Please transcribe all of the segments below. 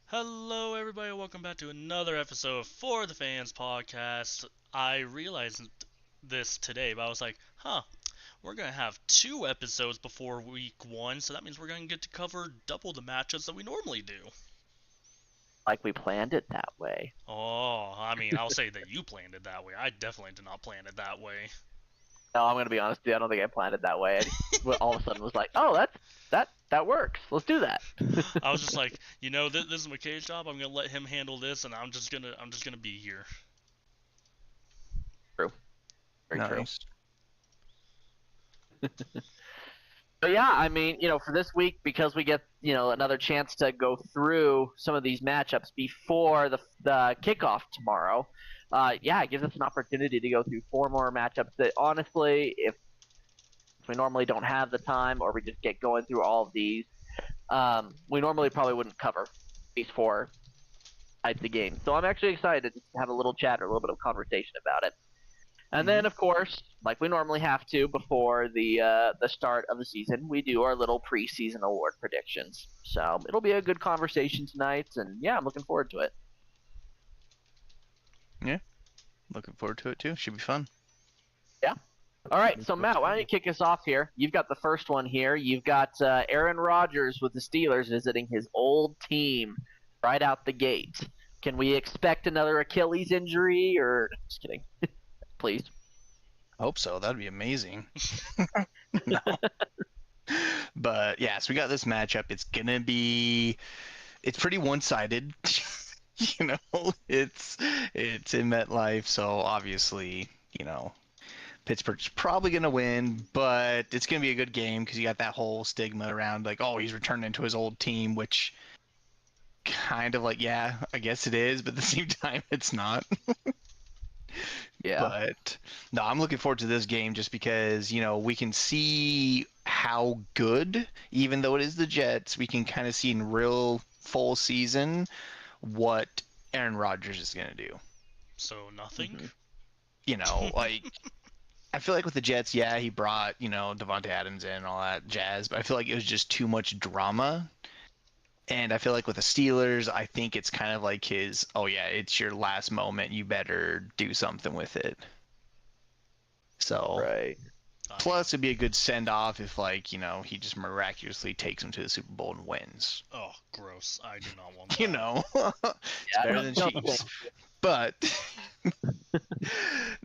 Hello, everybody. Welcome back to another episode of For the Fans podcast. I realized this today, but I was like, we're going to have two episodes before week 1, so that means we're going to get to cover double the matchups that we normally do. Like we planned it that way. Oh, I mean, I'll say that you planned it that way. I definitely did not plan it that way. No, I'm gonna be honest with you. I don't think I planned it that way. I just all of a sudden was like, oh, that works. Let's do that. I was just like, this is McKay's job. I'm going to let him handle this, and I'm just gonna be here. True. Very true. Nice. But yeah, I mean, for this week, because we get, another chance to go through some of these matchups before the kickoff tomorrow. It gives us an opportunity to go through 4 more matchups that honestly, if we normally don't have the time or we just get going through all of these, we normally probably wouldn't cover these 4 types of games. So I'm actually excited to have a little chat or a little bit of conversation about it. And then, of course, like we normally have to before the start of the season, we do our little preseason award predictions. So it'll be a good conversation tonight, and yeah, I'm looking forward to it. Yeah, looking forward to it too. Should be fun. Yeah. All right, so Matt, why don't you kick us off here? You've got the first one here. You've got Aaron Rodgers with the Steelers visiting his old team right out the gate. Can we expect another Achilles injury, or just kidding? Please. I hope so. That'd be amazing. No. But yeah, so we got this matchup. It's pretty one-sided. It's in MetLife, so obviously, Pittsburgh's probably gonna win, but it's gonna be a good game because you got that whole stigma around like, oh, he's returning to his old team, which kind of like, yeah, I guess it is, but at the same time, it's not. Yeah. But no, I'm looking forward to this game just because, we can see how good, even though it is the Jets, we can kind of see in real full season what Aaron Rodgers is going to do. So, nothing? Like, I feel like with the Jets, yeah, he brought, Devontae Adams in and all that jazz, but I feel like it was just too much drama. And I feel like with the Steelers, I think it's kind of like his, oh yeah, it's your last moment. You better do something with it. So, Right. plus it'd be a good send off if he just miraculously takes him to the Super Bowl and wins. Oh, gross. I do not want that. It's better than Chiefs. But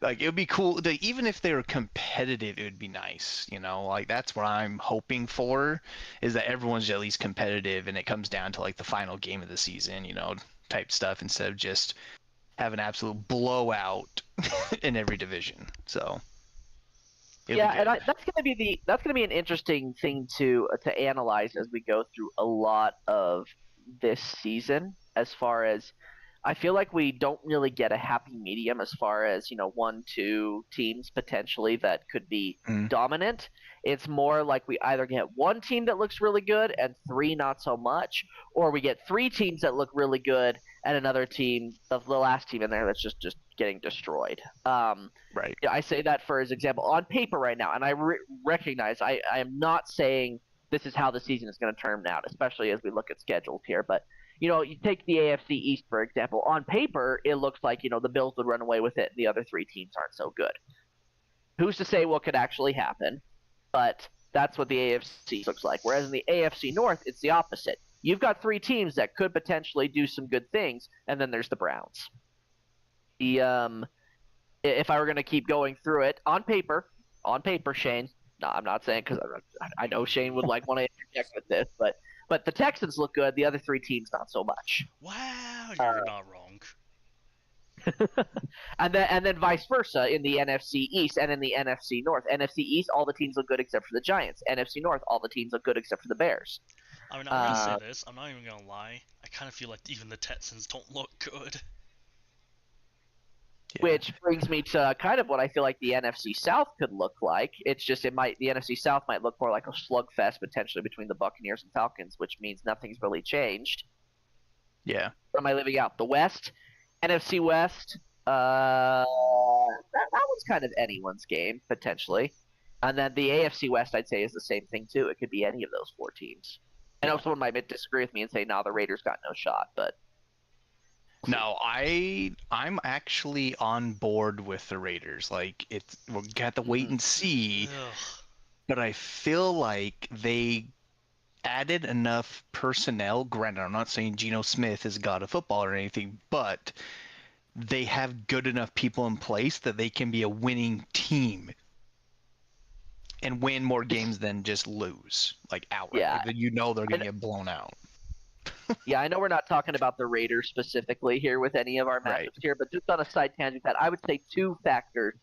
like it would be cool. Even if they were competitive, it would be nice. Like that's what I'm hoping for, is that everyone's at least competitive, and it comes down to like the final game of the season, type stuff, instead of just have an absolute blowout in every division. So Yeah, and that's gonna be an interesting thing to analyze as we go through a lot of this season. As far as I feel like we don't really get a happy medium as far as 1, 2 teams potentially that could be dominant. It's more like we either get 1 team that looks really good and 3 not so much, or we get 3 teams that look really good and another team, the last team in there, that's just getting destroyed. Right. I say that for example on paper right now, and I recognize I am not saying this is how the season is going to turn out, especially as we look at schedules here. But you take the AFC East for example. On paper, it looks like the Bills would run away with it, and the other 3 teams aren't so good. Who's to say what could actually happen? But that's what the AFC looks like. Whereas in the AFC North, it's the opposite. You've got 3 teams that could potentially do some good things, and then there's the Browns. If I were going to keep going through it on paper, Shane. No, I'm not saying, because I know Shane would want to interject with this, but the Texans look good. The other 3 teams not so much. Wow, you're not wrong. and then vice versa in the NFC East and in the NFC North. NFC East, all the teams look good except for the Giants. NFC North, all the teams look good except for the Bears. I mean, I'm gonna say this. I'm not even gonna lie. I kind of feel like even the Texans don't look good. Yeah. Which brings me to kind of what I feel like the NFC South could look like. It's just the NFC South might look more like a slugfest potentially between the Buccaneers and Falcons, which means nothing's really changed. Yeah. What am I leaving out? The West, NFC West. That one's kind of anyone's game potentially, and then the AFC West I'd say is the same thing too. It could be any of those 4 teams. I know someone might disagree with me and say, "No, the Raiders got no shot," but No, I'm actually on board with the Raiders. Like we'll have to wait and see, Ugh. but I feel like they added enough personnel. Granted, I'm not saying Geno Smith is god of football or anything, but they have good enough people in place that they can be a winning team and win more games than just lose, like outright. Yeah. Like, they're going to get blown out. yeah, I know we're not talking about the Raiders specifically here with any of our matchups Right. here, but just on a side tangent, that I would say two factors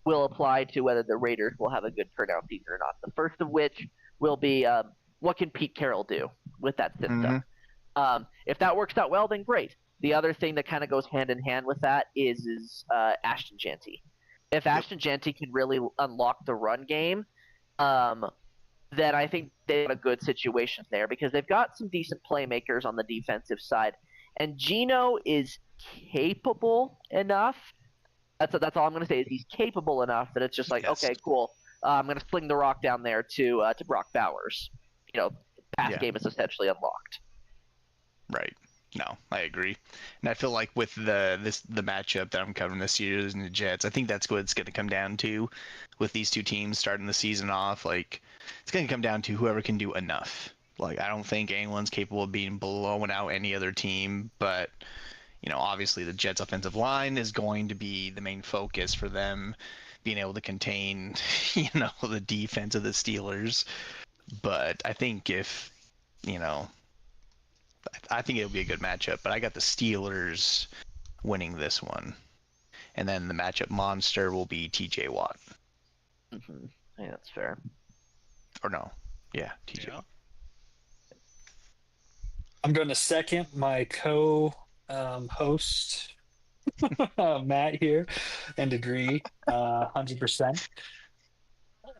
will apply to whether the Raiders will have a good turnout season or not. The first of which will be what can Pete Carroll do with that system. If that works out well, then great. The other thing that kind of goes hand in hand with that is Ashton Jeanty. If Ashton Jeanty can really unlock the run game, then I think they have a good situation there because they've got some decent playmakers on the defensive side, and Geno is capable enough. That's all I'm going to say is he's capable enough that it's just like, Yes. okay, cool. I'm going to sling the rock down there to Brock Bowers. The pass game is essentially unlocked. Right. No, I agree, and I feel like with the matchup that I'm covering this year is the Jets. I think that's what it's going to come down to, with these two teams starting the season off. Like, it's going to come down to whoever can do enough. Like, I don't think anyone's capable of being blowing out any other team, but obviously the Jets' offensive line is going to be the main focus for them, being able to contain, the defense of the Steelers. But I think I think it'll be a good matchup, but I got the Steelers winning this one. And then the matchup monster will be TJ Watt. Mm-hmm. Yeah, that's fair. Or no. Yeah, TJ Yeah. Watt. I'm going to second my co-host, Matt here, and agree 100%.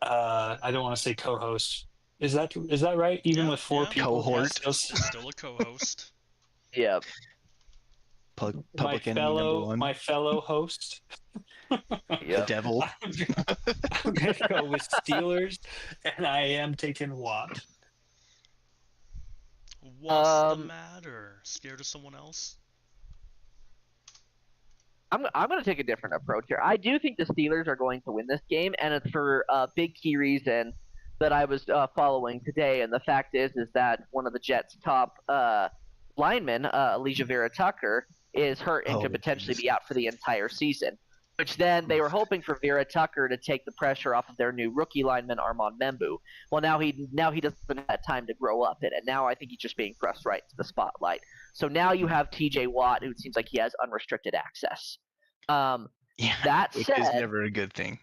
I don't want to say co-host. Is that right? Even with four people, Cohort. Still a co-host. Yeah. Public enemy number one. My fellow host. The devil. I'm going to go with Steelers, and I am taking Watt. What's the matter? Scared of someone else? I'm going to take a different approach here. I do think the Steelers are going to win this game, and it's for a big key reason that I was following today. And the fact is that one of the Jets' top linemen, Elijah Vera Tucker, is hurt and could potentially be out for the entire season. Which then they were hoping for Vera Tucker to take the pressure off of their new rookie lineman Armand Membu. Well, now he doesn't have time to grow up in it. Now I think he's just being thrust right into the spotlight. So now you have T.J. Watt, who seems like he has unrestricted access. That which said, is never a good thing.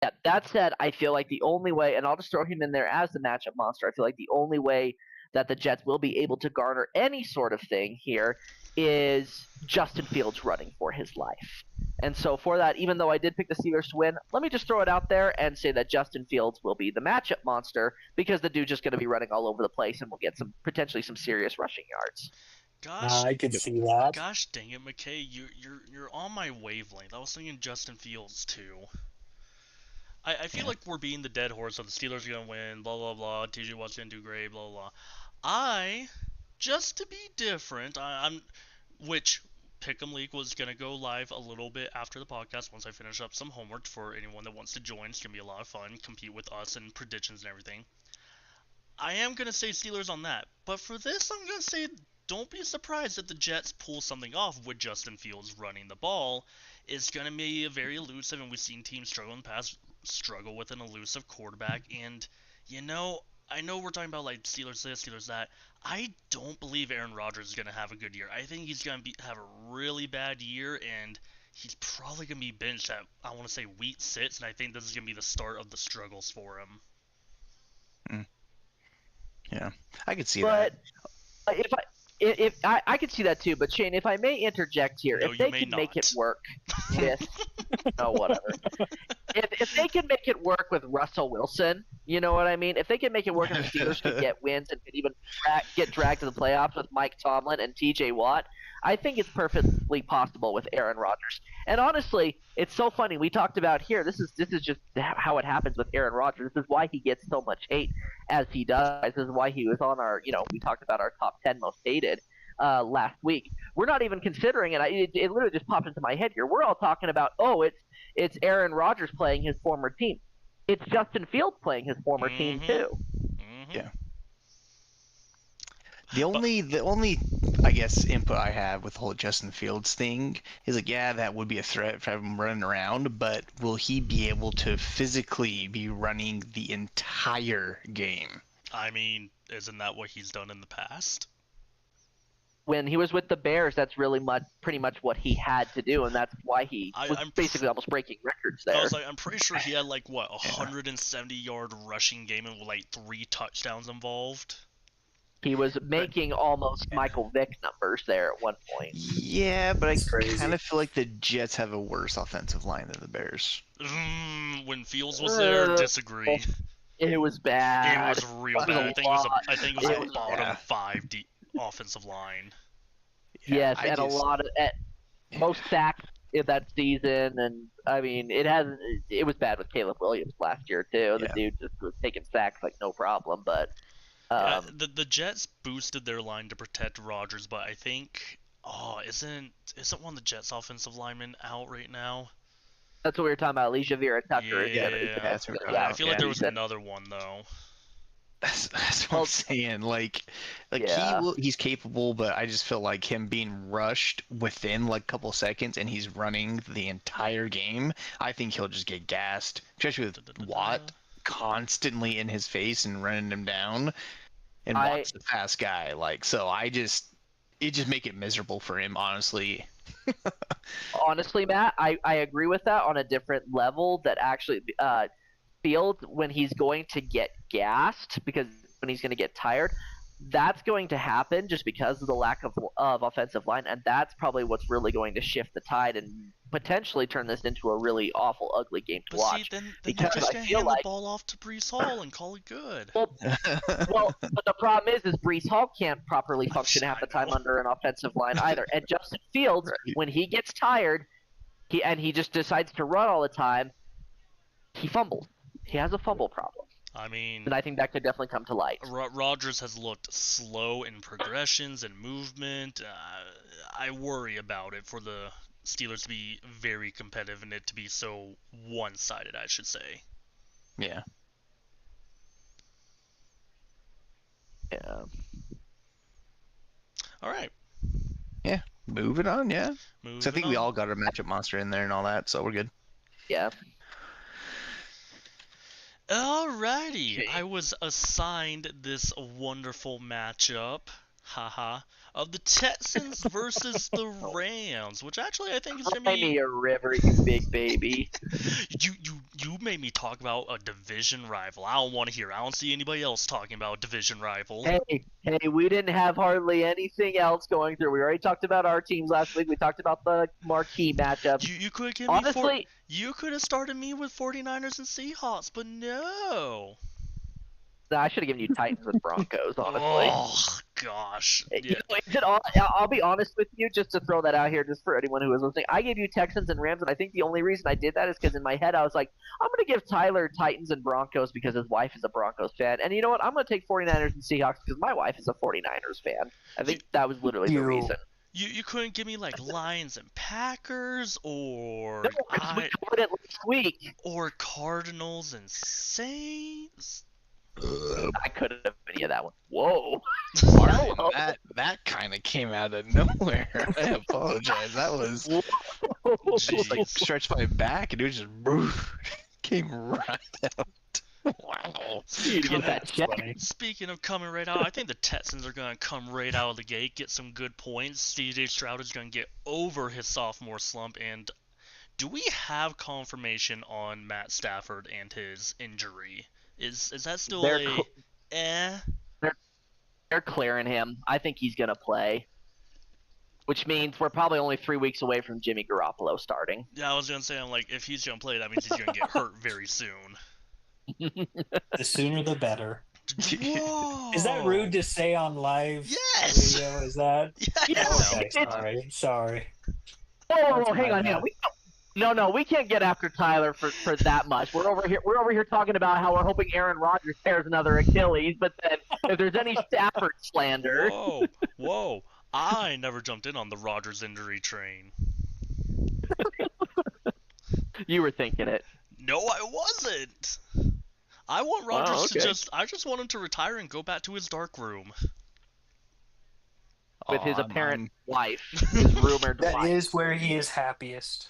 yeah, that said, I feel like the only way, and I'll just throw him in there as the matchup monster. I feel like the only way that the Jets will be able to garner any sort of thing here is Justin Fields running for his life. And so for that, even though I did pick the Steelers to win, let me just throw it out there and say that Justin Fields will be the matchup monster because the dude's just going to be running all over the place and we'll get potentially some serious rushing yards. Gosh, I could see that. Gosh dang it, McKay, you're on my wavelength. I was thinking Justin Fields too. I feel like we're being the dead horse of the Steelers are gonna win, blah blah blah. TJ Watt's gonna do great, blah blah. Just to be different, which Pick'em League was gonna go live a little bit after the podcast once I finish up some homework for anyone that wants to join. It's gonna be a lot of fun, compete with us and predictions and everything. I am gonna say Steelers on that, but for this, I'm gonna say don't be surprised if the Jets pull something off with Justin Fields running the ball. It's gonna be a very elusive, and we've seen teams struggle in the past, struggle with an elusive quarterback. And I know we're talking about like Steelers this, Steelers that. I don't believe Aaron Rodgers is gonna have a good year. I think he's gonna have a really bad year, and he's probably gonna be benched at I want to say week 6, and I think this is gonna be the start of the struggles for him. Yeah, I could see that. If I could see that too, but Shane, if I may interject here, No, if they can make it work with No, whatever. If they can make it work with Russell Wilson, you know what I mean? If they can make it work and the Steelers can get wins and can even get dragged to the playoffs with Mike Tomlin and TJ Watt, I think it's perfectly possible with Aaron Rodgers. And honestly, it's so funny. We talked about here, this is just how it happens with Aaron Rodgers. This is why he gets so much hate as he does. This is why he was on our, we talked about our top 10 most hated last week. We're not even considering it. It literally just popped into my head here. We're all talking about, it's Aaron Rodgers playing his former team. It's Justin Fields playing his former team too. Yeah. The only I guess input I have with the whole Justin Fields thing is like, yeah, that would be a threat for him running around, but will he be able to physically be running the entire game? I mean, isn't that what he's done in the past? When he was with the Bears, that's really pretty much what he had to do, and that's why he was basically almost breaking records there. I was like, I'm pretty sure he had like what 170-yard rushing game and like 3 touchdowns involved. He was making almost Michael Vick numbers there at one point. Yeah, but I kind of feel like the Jets have a worse offensive line than the Bears. When Fields was there, disagree. It was bad. It was real bad. I think it was a bottom 5 deep offensive line. Yes, and a lot of most sacks in that season, and I mean it was bad with Caleb Williams last year too. The dude just was taking sacks like no problem, but the Jets boosted their line to protect Rodgers, but I think isn't one of the Jets offensive linemen out right now? That's what we were talking about. Alicia Vera Tucker. Yeah, I feel like there was another one though. That's what I'm saying. Like he's capable, but I just feel like him being rushed within like a couple seconds and he's running the entire game. I think he'll just get gassed, especially with Watt constantly in his face and running him down. And Watt's a fast guy. It just make it miserable for him, honestly. Honestly, Matt, I agree with that on a different level. That actually, Fields, when he's going to get gassed, because when he's going to get tired, that's going to happen just because of the lack of offensive line, and that's probably what's really going to shift the tide and potentially turn this into a really awful, ugly game to watch. See, then you're just going to hand the ball off to Breece Hall and call it good. Well, but the problem is Breece Hall can't properly function half the time under an offensive line either. And Justin Fields, when he gets tired, he just decides to run all the time, he fumbles. He has a fumble problem. I mean, and I think that could definitely come to light. Rodgers has looked slow in progressions and movement. I worry about it for the Steelers to be very competitive and it to be so one-sided, I should say. Yeah. Yeah. All right. Yeah. Moving on, yeah. So I think we on. all got our matchup monster in there and all that, so we're good. Yeah. Alrighty, I was assigned this wonderful matchup, of the Texans versus the Rams, which actually I think is gonna be. me a river, you big baby. You made me talk about a division rival. I don't want to hear. I don't see anybody else talking about a division rival. Hey, we didn't have hardly anything else going through. We already talked about our teams last week. We talked about the marquee matchup. You could give honestly. You could have started me with 49ers and Seahawks, but no. No, I should have given you Titans with Broncos, honestly. Oh, gosh. Yeah. I'll be honest with you, just to throw that out here, just for anyone who is listening. I gave you Texans and Rams, and I think the only reason I did that is because in my head I was like, I'm going to give Tyler Titans and Broncos because his wife is a Broncos fan. And you know what? I'm going to take 49ers and Seahawks because my wife is a 49ers fan. I think that was literally the reason. You couldn't give me like Lions and Packers or we covered it last week. Or Cardinals and Saints. I couldn't have any of that one. Whoa. that kind of came out of nowhere. I apologize. That was like stretched my back and it was just came right out. Wow. Speaking of coming right out, I think the Texans are going to come right out of the gate, get some good points. CJ Stroud is going to get over his sophomore slump. And do we have confirmation on Matt Stafford and his injury? Is that still They're clearing him. I think he's going to play. which means we're probably only 3 weeks away from Jimmy Garoppolo starting. Yeah, I was gonna say, I'm like, if he's gonna play, that means he's gonna get hurt very soon. The sooner the better. Whoa! Is that rude to say on live Yes! radio? Is that? Yes! Okay, sorry. Oh, hang on. No, we can't get after Tyler for that much. We're over here talking about how we're hoping Aaron Rodgers tears another Achilles, but then if there's any Stafford slander, Whoa! I never jumped in on the Rodgers injury train. you were thinking it. No, I wasn't. I want Rodgers to I just want him to retire and go back to his dark room. With his apparent wife, his rumored wife. That is where he is happiest.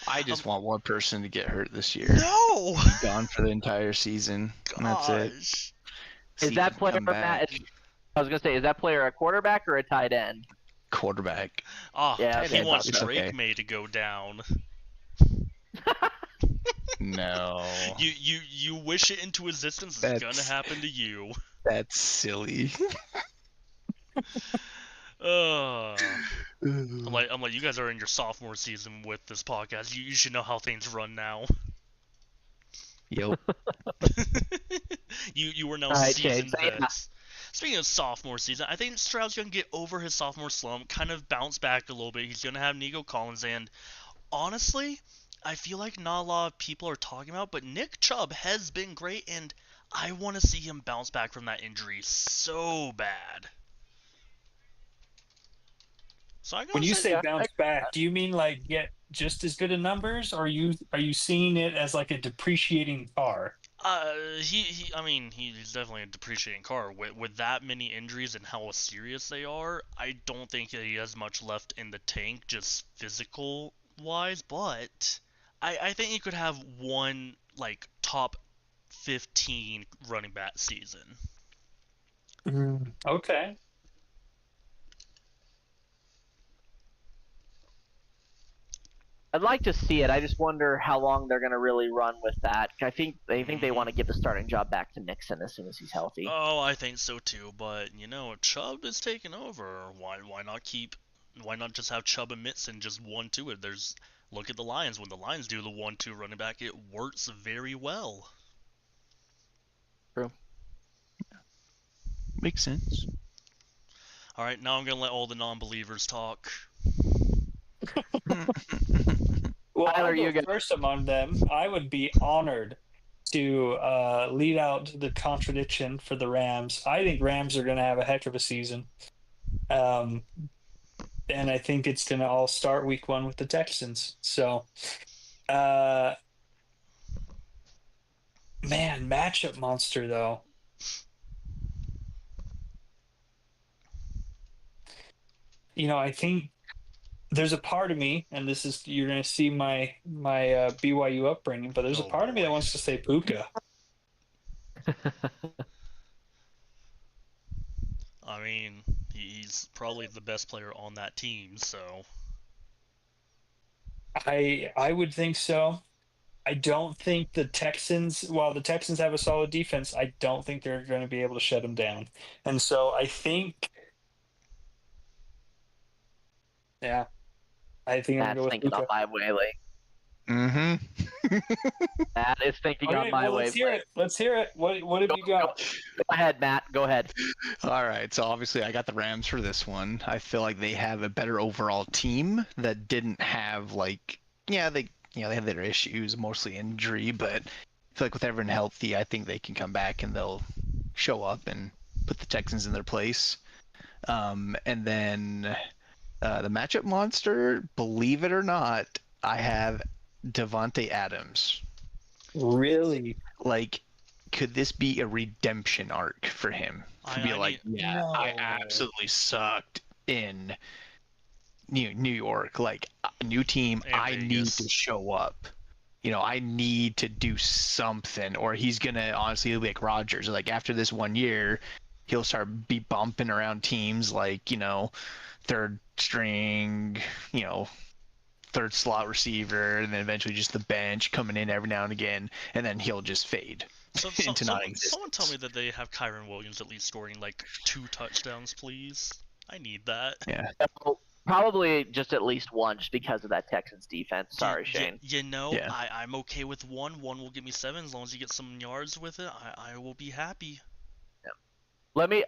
I just want one person to get hurt this year. No! Gone for the entire season. And that's it. Is that player Matt? I was gonna say, is that player a quarterback or a tight end? Quarterback. Oh, Yeah, he wants it's Drake okay. May to go down. No. You wish it into existence. It's gonna happen to you. That's silly. I'm like, you guys are in your sophomore season with this podcast. You should know how things run now. Yep. you are now All right, seasoned Jay, vets. Speaking of sophomore season, I think Stroud's gonna get over his sophomore slump, kind of bounce back a little bit. He's gonna have Nico Collins, and honestly, I feel like not a lot of people are talking about, but Nick Chubb has been great, and I want to see him bounce back from that injury so bad. So When you say bounce back, do you mean like get just as good of numbers, or are you seeing it as like a depreciating car? He's definitely a depreciating car. With that many injuries and how serious they are, I don't think that he has much left in the tank, just physical wise. But I think he could have one like top 15 running back season. Okay. I'd like to see it. I just wonder how long they're going to really run with that. I think they want to give the starting job back to Mixon as soon as he's healthy. Oh, I think so too. But Chubb is taking over. Why not just have Chubb and Mixon just 1-2 it? Look at the Lions. When the Lions do the 1-2 running back, it works very well. True. Makes sense. All right, now I'm gonna let all the non-believers talk. Well, Tyler, I'll go first among them. I would be honored to lead out the contradiction for the Rams. I think Rams are going to have a heck of a season. And I think it's going to all start week 1 with the Texans. So, man, matchup monster, though. I think there's a part of me, and this is, you're going to see my BYU upbringing, but there's a part of me that wants to say Puka. I mean, he's probably the best player on that team, so. I would think so. I don't think the Texans, while the Texans have a solid defense, I don't think they're going to be able to shut them down. And so I think, I think I'm going to go with thinking Puka. on my wavelength. Mm-hmm. Matt is thinking on my wavelength. Let's hear it. What have you got? Go ahead, Matt. Go ahead. All right. So obviously, I got the Rams for this one. I feel like they have a better overall team that didn't have they have their issues, mostly injury, but I feel like with everyone healthy, I think they can come back and they'll show up and put the Texans in their place. And then the matchup monster, believe it or not, I have Davante Adams. Really? Like, could this be a redemption arc for him? I absolutely sucked in New York. Like, a new team, I need to show up. I need to do something, or he's gonna honestly be like Rodgers. Like, after this 1 year, he'll start be bumping around teams like third string, third slot receiver, and then eventually just the bench coming in every now and again, and then he'll just fade into non-existence. Someone tell me that they have Kyron Williams at least scoring like 2 touchdowns, please. I need that. Yeah. So, probably just at least one, just because of that Texans defense. Sorry, Y- Shane. You know, Yeah. I'm okay with one. One will give me 7 as long as you get some yards with it. I will be happy. Let me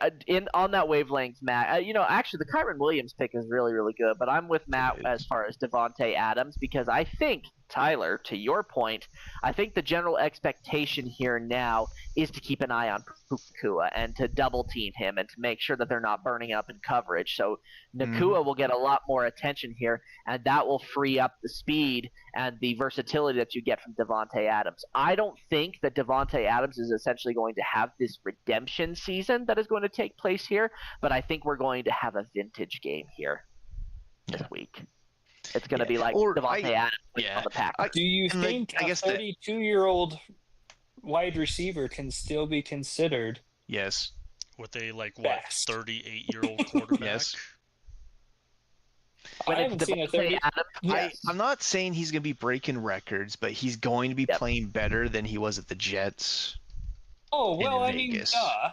on that wavelength, Matt. Actually, the Kyron Williams pick is really, really good, but I'm with Matt It as is. far as Devonte Adams because I think Tyler, to your point, I think the general expectation here now is to keep an eye on Nakua and to double team him and to make sure that they're not burning up in coverage. So Nakua will get a lot more attention here, and that will free up the speed and the versatility that you get from Devonte Adams. I don't think that Devonte Adams is essentially going to have this redemption season that is going to take place here, but I think we're going to have a vintage game here this week. It's going to be like Devonte Adams on the Packers. Do you think I a guess 32-year-old wide receiver can still be considered Yes. With a Best. 38-year-old quarterback. Yes. When I it's haven't seen a Devontae 30. Adams, Yes. I'm not saying he's going to be breaking records, but he's going to be playing better than he was at the Jets. Oh, well, I in mean, Vegas. duh.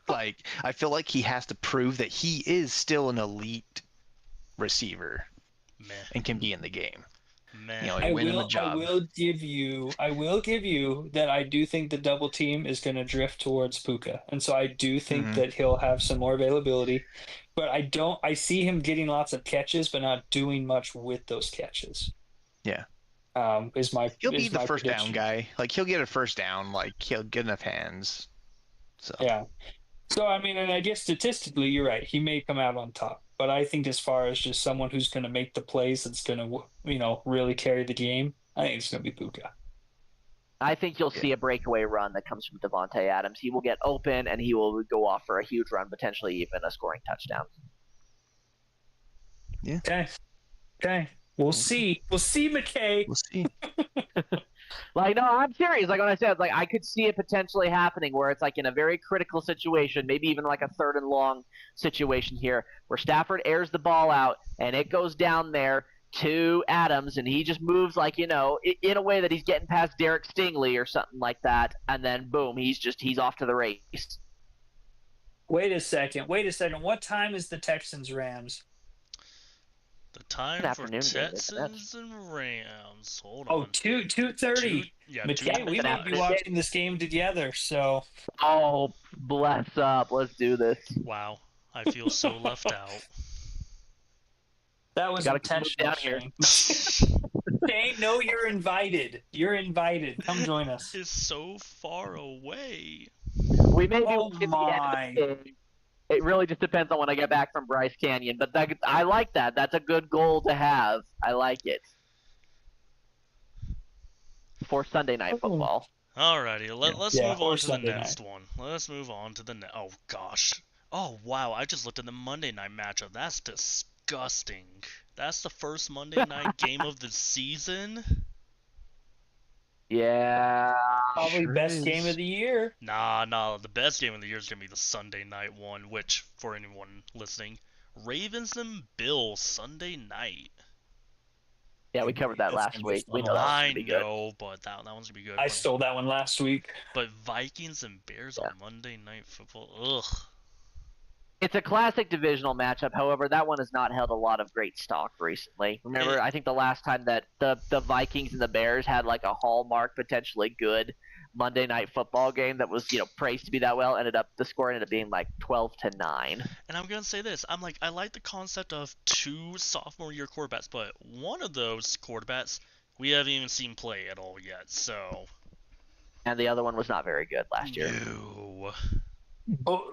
Like, I feel like he has to prove that he is still an elite receiver Meh. and can be in the game. Meh. You know, I win him a will job. give you that I do think the double team is going to drift towards Puka. And so I do think that he'll have some more availability. But I see him getting lots of catches, but not doing much with those catches. Yeah. He'll Be the first down guy. Like, he'll get a first down. Like, he'll get enough hands. So. Yeah. So, I mean, and I guess statistically, you're right. He may come out on top. But I think as far as just someone who's going to make the plays that's going to, really carry the game, I think it's going to be Puka. I think you'll see a breakaway run that comes from Devonte Adams. He will get open, and he will go off for a huge run, potentially even a scoring touchdown. Yeah. Okay. We'll see. We'll see, McKay. We'll see. No, I'm serious. Like when I said, I could see it potentially happening where it's like in a very critical situation, maybe even like a 3rd and long situation here, where Stafford airs the ball out and it goes down there to Adams, and he just moves in a way that he's getting past Derek Stingley or something like that, and then boom, he's off to the race. Wait a second. What time is the Texans Rams? The time for Texans and Rams. Hold on. 2:30. Yeah, McKay, we may be watching this game together, so. Oh, bless up. Let's do this. Wow. I feel so left out. That was intentional. Shane, no, you're invited. Come join us. It's so far away. We may be watching the end of the game. It really just depends on when I get back from Bryce Canyon, but I like that. That's a good goal to have. I like it. For Sunday Night Football. Alrighty, let's move on to the next one. Let's move on to the Oh gosh. Oh wow, I just looked at the Monday night matchup. That's disgusting. That's the first Monday night game of the season. Yeah. Probably best game of the year. Nah. The best game of the year is going to be the Sunday night one, which, for anyone listening, Ravens and Bills Sunday night. Yeah, we covered that last week. We know that one's good. I know, but that one's going to be good. I stole that one last week. But Vikings and Bears on Monday Night Football, ugh. It's a classic divisional matchup. However, that one has not held a lot of great stock recently. Remember, I think the last time that the Vikings and the Bears had like a hallmark, potentially good Monday Night Football game that was praised to be that well, the score ended up being like 12-9. And I'm gonna say this: I like the concept of 2 sophomore year quarterbacks, but one of those quarterbacks we haven't even seen play at all yet. So. And the other one was not very good last year. No.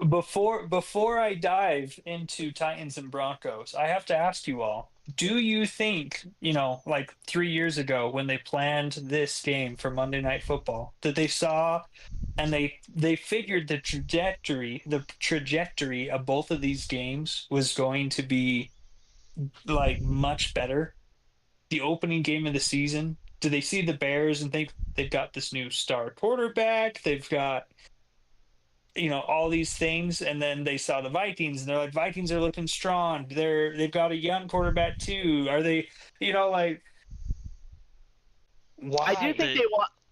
Before I dive into Titans and Broncos, I have to ask you all, do you think, like 3 years ago when they planned this game for Monday Night Football, that they saw and they figured the trajectory of both of these games was going to be like much better? The opening game of the season, do they see the Bears and think they've got this new star quarterback, they've got all these things, and then they saw the Vikings and they're like, Vikings are looking strong, they've got a young quarterback too, are they like why?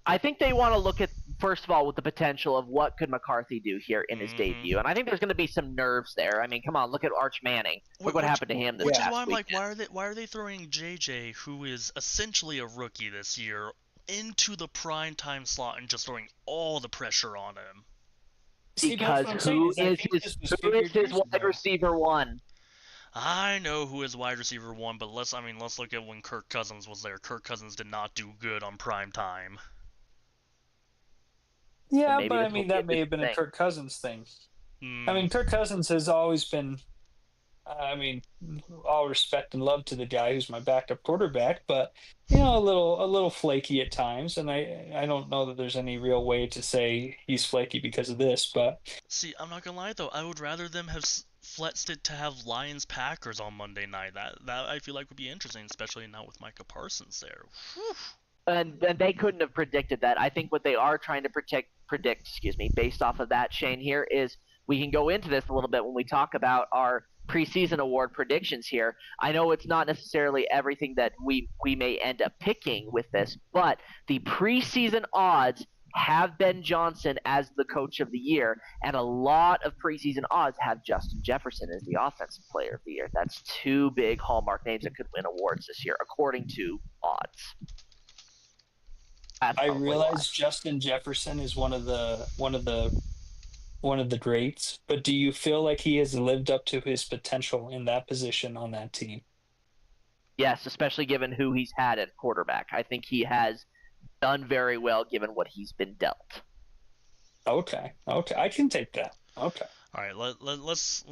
I think they want to look at first of all, with the potential of what could McCarthy do here in his Mhm. debut. And I think there's going to be some nerves there. I mean, come on, look at Arch Manning. Look what happened to him this Which is past why I'm like, weekend. why are they throwing JJ, who is essentially a rookie this year, into the prime time slot and just throwing all the pressure on him? See, that's Because what I'm saying, who is I is think his this was who is figured his years wide ago. receiver one? I know who is wide receiver one, but let's look at when Kirk Cousins was there. Kirk Cousins did not do good on prime time. Yeah, maybe but I this will mean be a that may have been a different thing. Kirk Cousins thing. I Hmm. mean, Kirk Cousins has always been. I mean, all respect and love to the guy who's my backup quarterback, but a little flaky at times, and I don't know that there's any real way to say he's flaky because of this, but See, I'm not gonna lie though. I would rather them have flexed it to have Lions Packers on Monday night. That I feel like would be interesting, especially now with Micah Parsons there. Whew. And they couldn't have predicted that. I think what they are trying to predict, based off of that, Shane, here is we can go into this a little bit when we talk about our preseason award predictions here. I know it's not necessarily everything that we may end up picking with this, but the preseason odds have Ben Johnson as the coach of the year, and a lot of preseason odds have Justin Jefferson as the offensive player of the year. That's two big hallmark names that could win awards this year, according to odds. That's I probably realize why. Justin Jefferson is one of the greats, but do you feel like he has lived up to his potential in that position on that team? Yes, especially given who he's had at quarterback. I think he has done very well given what he's been dealt. Okay, I can take that. Okay. All right, let's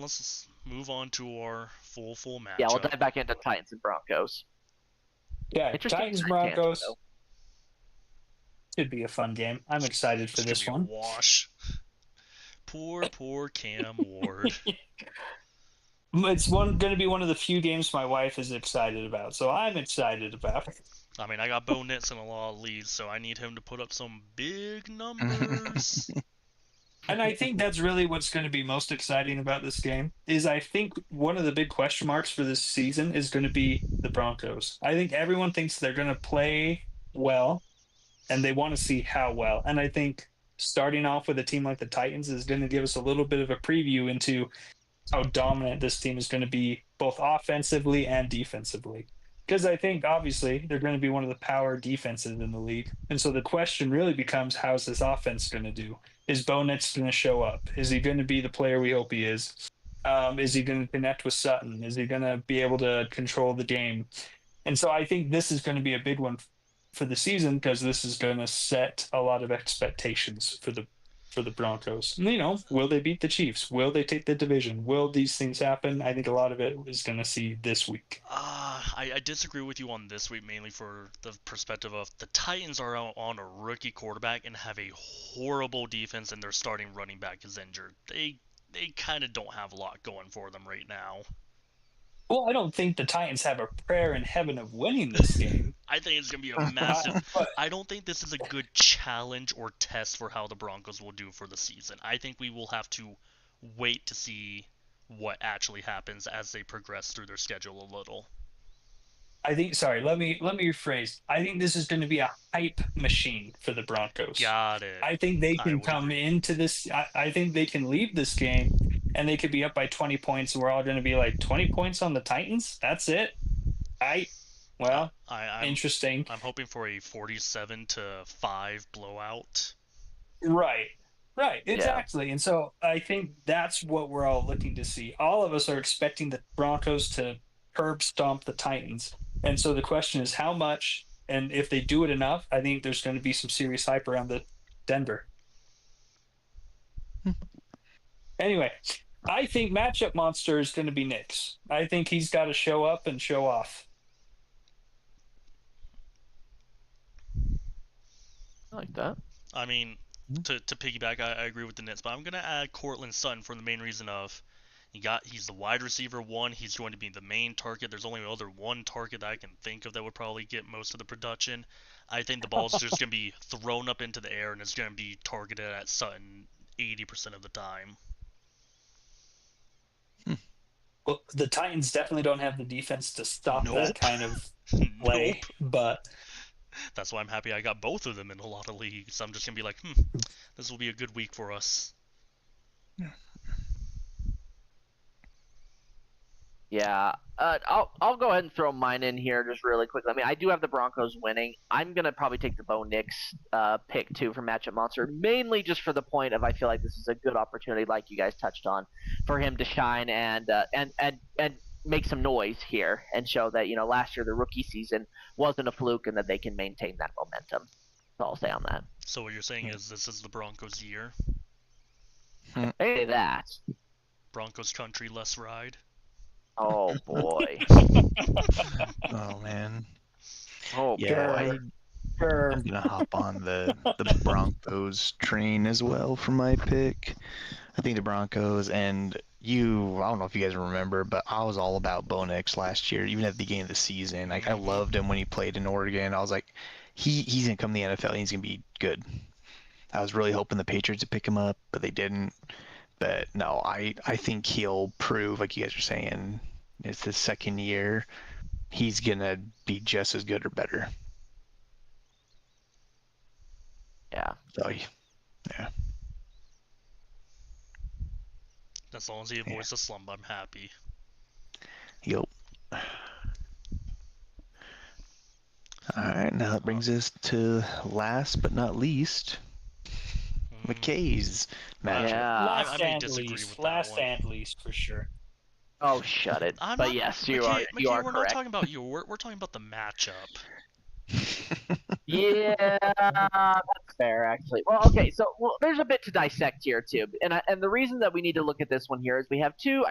move on to our full matchup. Yeah, we'll dive back into Titans and Broncos. Yeah, Interesting Titans tangent, Broncos though. should be a fun game. I'm excited for It's this gonna be one. a wash. Poor Cam Ward. It's going to be one of the few games my wife is excited about, so I'm excited about it. I mean, I got Bo Nitz in a lot of leads, so I need him to put up some big numbers. And I think that's really what's going to be most exciting about this game is I think one of the big question marks for this season is going to be the Broncos. I think everyone thinks they're going to play well, and they want to see how well. And I think starting off with a team like the Titans is going to give us a little bit of a preview into how dominant this team is going to be, both offensively and defensively. Because I think, obviously, they're going to be one of the power defenses in the league. And so the question really becomes, how's this offense going to do? Is Bo Nix going to show up? Is he going to be the player we hope he is? Is he going to connect with Sutton? Is he going to be able to control the game? And so I think this is going to be a big one for the season because this is going to set a lot of expectations for the Broncos. Will they beat the Chiefs? Will they take the division? Will these things happen? I think a lot of it is going to see this week. I disagree with you on this week, mainly for the perspective of the Titans are on a rookie quarterback and have a horrible defense, and their starting running back is injured. They kind of don't have a lot going for them right now. Well, I don't think the Titans have a prayer in heaven of winning this game. I think it's going to be a massive... I don't think this is a good challenge or test for how the Broncos will do for the season. I think we will have to wait to see what actually happens as they progress through their schedule a little. I think, sorry, let me rephrase. I think this is going to be a hype machine for the Broncos. Got it. I think they can come into this. I think they can leave this game and they could be up by 20 points. And we're all going to be like 20 points on the Titans. That's it. Interesting. I'm hoping for a 47-5 blowout. Right, exactly. Yeah. And so I think that's what we're all looking to see. All of us are expecting the Broncos to curb stomp the Titans. And so the question is how much, and if they do it enough, I think there's going to be some serious hype around the Denver. Anyway, I think matchup monster is going to be Nix. I think he's got to show up and show off. I like that. I mean, to piggyback, I agree with the Nets, but I'm going to add Courtland Sutton for the main reason of he's the wide receiver one. He's going to be the main target. There's only other one target that I can think of that would probably get most of the production. I think the ball's just going to be thrown up into the air, and it's going to be targeted at Sutton 80% of the time. Well, the Titans definitely don't have the defense to stop that kind of play, but That's why I'm happy I got both of them in a lot of leagues. I'm just gonna be like, this will be a good week for us. Yeah, I'll go ahead and throw mine in here just really quickly. I mean, I do have the Broncos winning. I'm gonna probably take the Bo Nix pick too for Matchup Monster, mainly just for the point of I feel like this is a good opportunity, like you guys touched on, for him to shine and make some noise here and show that last year the rookie season wasn't a fluke and that they can maintain that momentum. That's all I'll say on that. So what you're saying is this is the Broncos' year? Hey, that. Broncos country, let's ride. Oh boy. Oh man. Oh Yeah, boy. I'm gonna hop on the Broncos train as well for my pick. I think the Broncos and I don't know if you guys remember, but I was all about Bo Nix last year, even at the beginning of the season. Like I loved him when he played in Oregon. I was like, he's gonna come to the NFL and he's gonna be good. I was really hoping the Patriots would pick him up, but they didn't. But no, I think he'll prove, like you guys are saying, it's his second year. He's gonna be just as good or better. Yeah. So yeah. As long as he avoids the slump, I'm happy. Yup. Alright, now that brings us to last but not least, McKay's matchup. Yeah. Last I may and disagree least. with that Last one. and least for sure. Oh, shut it. I'm But not, yes, McKay, you are we're correct. not talking about you. We're talking about the matchup. Yeah, that's fair, actually. Well, okay, so there's a bit to dissect here too, and the reason that we need to look at this one here is we have two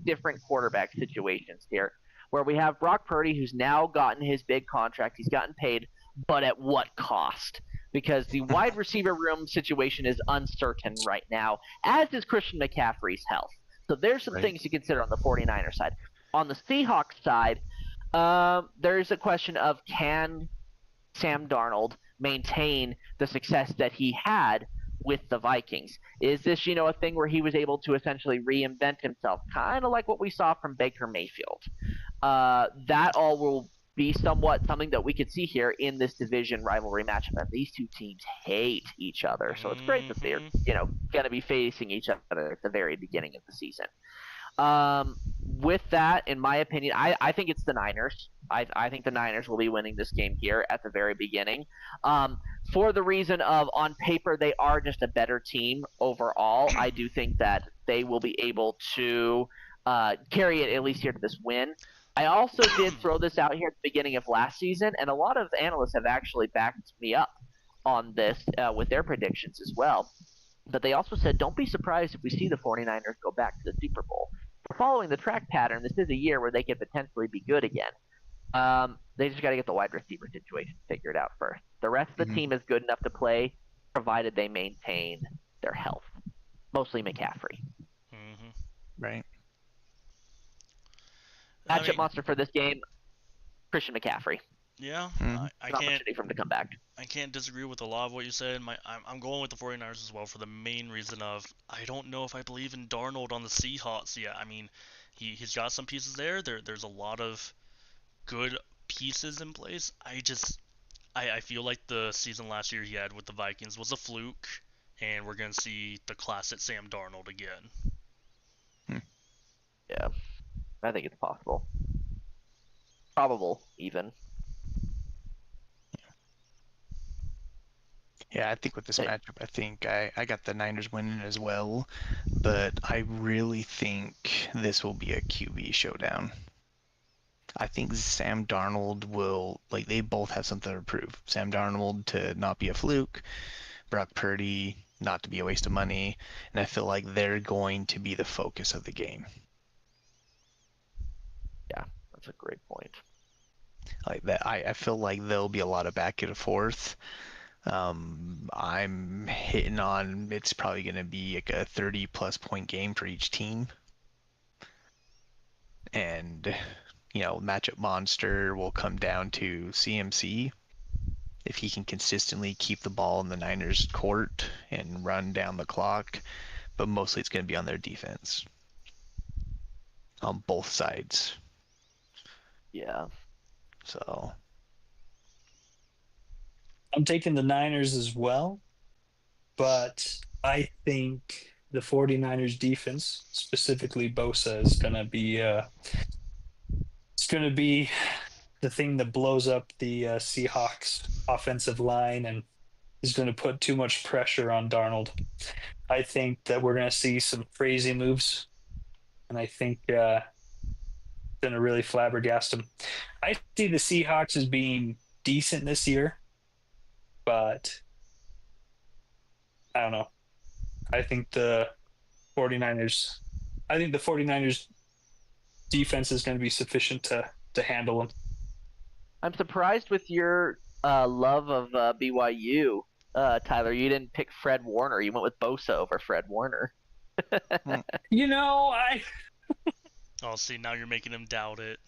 different quarterback situations here, where we have Brock Purdy, who's now gotten his big contract, he's gotten paid, but at what cost? Because the wide receiver room situation is uncertain right now, as is Christian McCaffrey's health. So there's some things to consider on the 49ers side. On the Seahawks side, there's a question of can Sam Darnold maintain the success that he had with the Vikings? Is this, a thing where he was able to essentially reinvent himself, kind of like what we saw from Baker Mayfield? That all will be somewhat something that we could see here in this division rivalry matchup. And these two teams hate each other, so it's great that they're, going to be facing each other at the very beginning of the season. With that, in my opinion, I think it's the Niners. I think the Niners will be winning this game here at the very beginning. For the reason of, on paper, they are just a better team overall. I do think that they will be able to carry it at least here to this win. I also did throw this out here at the beginning of last season, and a lot of analysts have actually backed me up on this with their predictions as well. But they also said, don't be surprised if we see the 49ers go back to the Super Bowl. For following the track pattern, this is a year where they could potentially be good again. They just got to get the wide receiver situation figured out first. The rest of the team is good enough to play, provided they maintain their health. Mostly McCaffrey. Right. Matchup monster for this game, Christian McCaffrey. Yeah, I can't. Opportunity for him to come back. I can't disagree with a lot of what you said. I'm going with the 49ers as well for the main reason of I don't know if I believe in Darnold on the Seahawks yet. I mean, he's got some pieces there. There's a lot of good pieces in place. I feel like the season last year he had with the Vikings was a fluke, and we're gonna see the classic Sam Darnold again. Yeah, I think it's possible. Probable, even. Yeah, I think with this matchup, I think I got the Niners winning as well, but I really think this will be a QB showdown. I think Sam Darnold will, like, they both have something to prove. Sam Darnold to not be a fluke, Brock Purdy not to be a waste of money, and I feel like they're going to be the focus of the game. Yeah, that's a great point. Like that, I feel like there'll be a lot of back and forth. I'm hitting on it's probably going to be like a 30+ point game for each team. And, matchup monster will come down to CMC. If he can consistently keep the ball in the Niners' court and run down the clock, but mostly it's going to be on their defense. On both sides. Yeah. So I'm taking the Niners as well, but I think the 49ers defense, specifically Bosa, is gonna be it's gonna be the thing that blows up the Seahawks offensive line and is going to put too much pressure on Darnold. I think that we're going to see some crazy moves, and I think going to really flabbergast him. I see the Seahawks as being decent this year, but I don't know. I think the 49ers defense is going to be sufficient to handle them. I'm surprised with your love of BYU, Tyler. You didn't pick Fred Warner. You went with Bosa over Fred Warner. You know, Oh, see, now you're making him doubt it.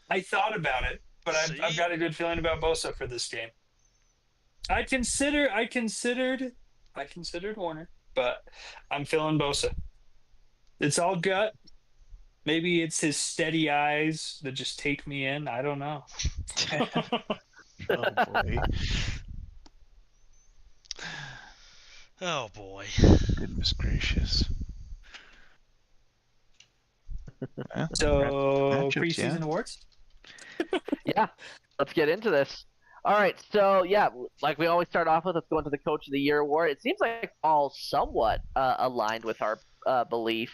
I thought about it, but I've got a good feeling about Bosa for this game. I considered Warner, but I'm feeling Bosa. It's all gut. Maybe it's his steady eyes that just take me in. I don't know. Oh boy. Oh boy. Goodness gracious. Well, So matchups, preseason yeah. awards. Yeah, let's get into this. All right, so yeah, like we always start off with, let's go into the Coach of the Year award. It seems like all somewhat aligned with our belief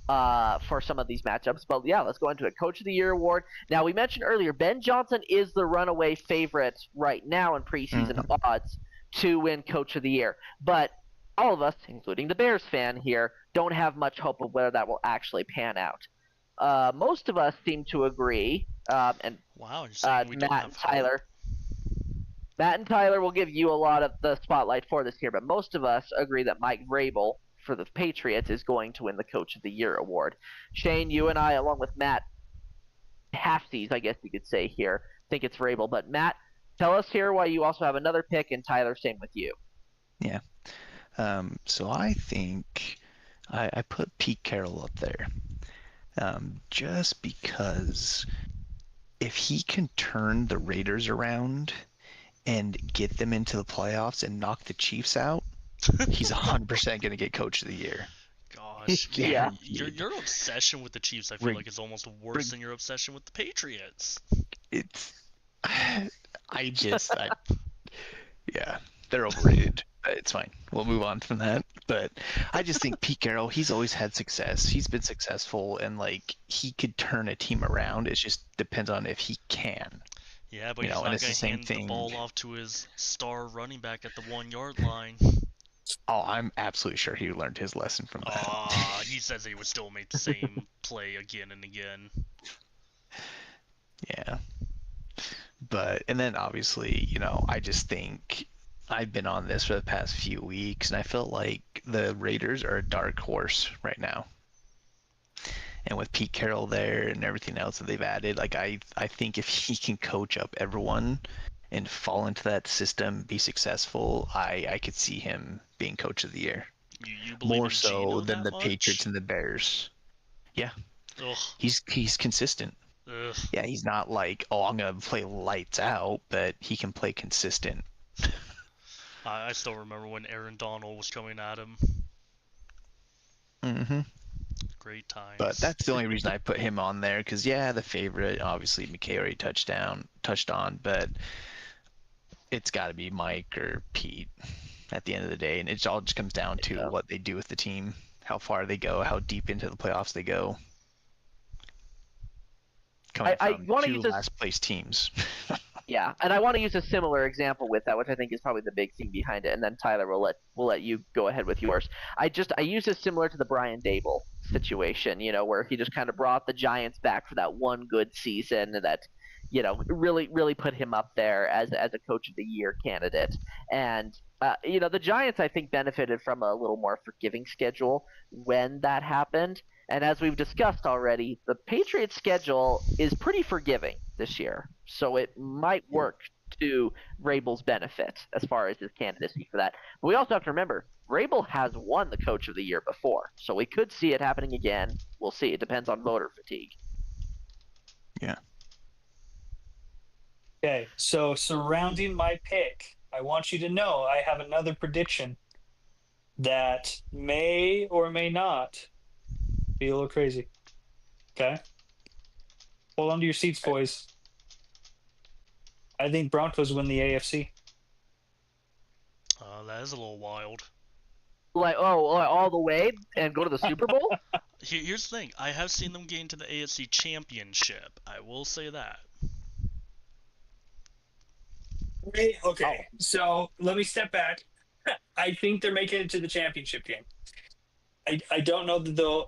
for some of these matchups. But yeah, let's go into it. Coach of the Year award. Now, we mentioned earlier, Ben Johnson is the runaway favorite right now in preseason odds to win Coach of the Year. But all of us, including the Bears fan here, don't have much hope of whether that will actually pan out. Most of us seem to agree, and Wow, you're saying we don't Matt have and Tyler. Matt and Tyler will give you a lot of the spotlight for this here, but most of us agree that Mike Vrabel for the Patriots is going to win the Coach of the Year award. Shane, you and I, along with Matt, halfsies, I guess you could say here, think it's Vrabel. But Matt, tell us here why you also have another pick, and Tyler, same with you. Yeah. So I think I put Pete Carroll up there, just because if he can turn the Raiders around and get them into the playoffs and knock the Chiefs out, he's 100% going to get Coach of the Year. Gosh, Yeah. your obsession with the Chiefs, I feel like, is almost worse than your obsession with the Patriots. Yeah, they're overrated. It's fine. We'll move on from that. But I just think Pete Carroll, he's always had success. He's been successful, and like he could turn a team around. It just depends on if he can. Yeah, but You he's know, and not it's the going to same hand the thing. ball off to his star running back at the 1 yard line. Oh, I'm absolutely sure he learned his lesson from that. He says he would still make the same play again and again. Yeah. But, and then obviously, you know, I just think I've been on this for the past few weeks, and I feel like the Raiders are a dark horse right now. And with Pete Carroll there and everything else that they've added, like I think if he can coach up everyone and fall into that system, be successful, I could see him being Coach of the Year. You believe More in so Geno than that the much? Patriots and the Bears. Yeah. Ugh. He's consistent. Ugh. Yeah, he's not like, oh, I'm gonna play lights out, but he can play consistent. I still remember when Aaron Donald was coming at him. Mm-hmm. Great times. But that's the only reason I put him on there, because yeah, the favorite, obviously McKay already touched on, but it's got to be Mike or Pete at the end of the day, and it all just comes down to what they do with the team, how far they go, how deep into the playoffs they go. Coming from two last place teams. Yeah, and I want to use a similar example with that, which I think is probably the big thing behind it. And then Tyler, we'll let you go ahead with yours. I use this similar to the Brian Dable situation, you know, where he just kind of brought the Giants back for that one good season that, you know, really put him up there as a Coach of the Year candidate. And you know, the Giants, I think, benefited from a little more forgiving schedule when that happened. And as we've discussed already, the Patriots' schedule is pretty forgiving this year. So it might work to Vrabel's benefit as far as his candidacy for that. But we also have to remember, Vrabel has won the Coach of the Year before. So we could see it happening again. We'll see. It depends on voter fatigue. Yeah. Okay, so surrounding my pick, I want you to know I have another prediction that may or may not be a little crazy. Okay? Hold on to your seats, boys. I think Broncos win the AFC. That is a little wild. Like, all the way and go to the Super Bowl? Here's the thing. I have seen them get into the AFC Championship. I will say that. Okay, so let me step back. I think they're making it to the championship game. I don't know that they'll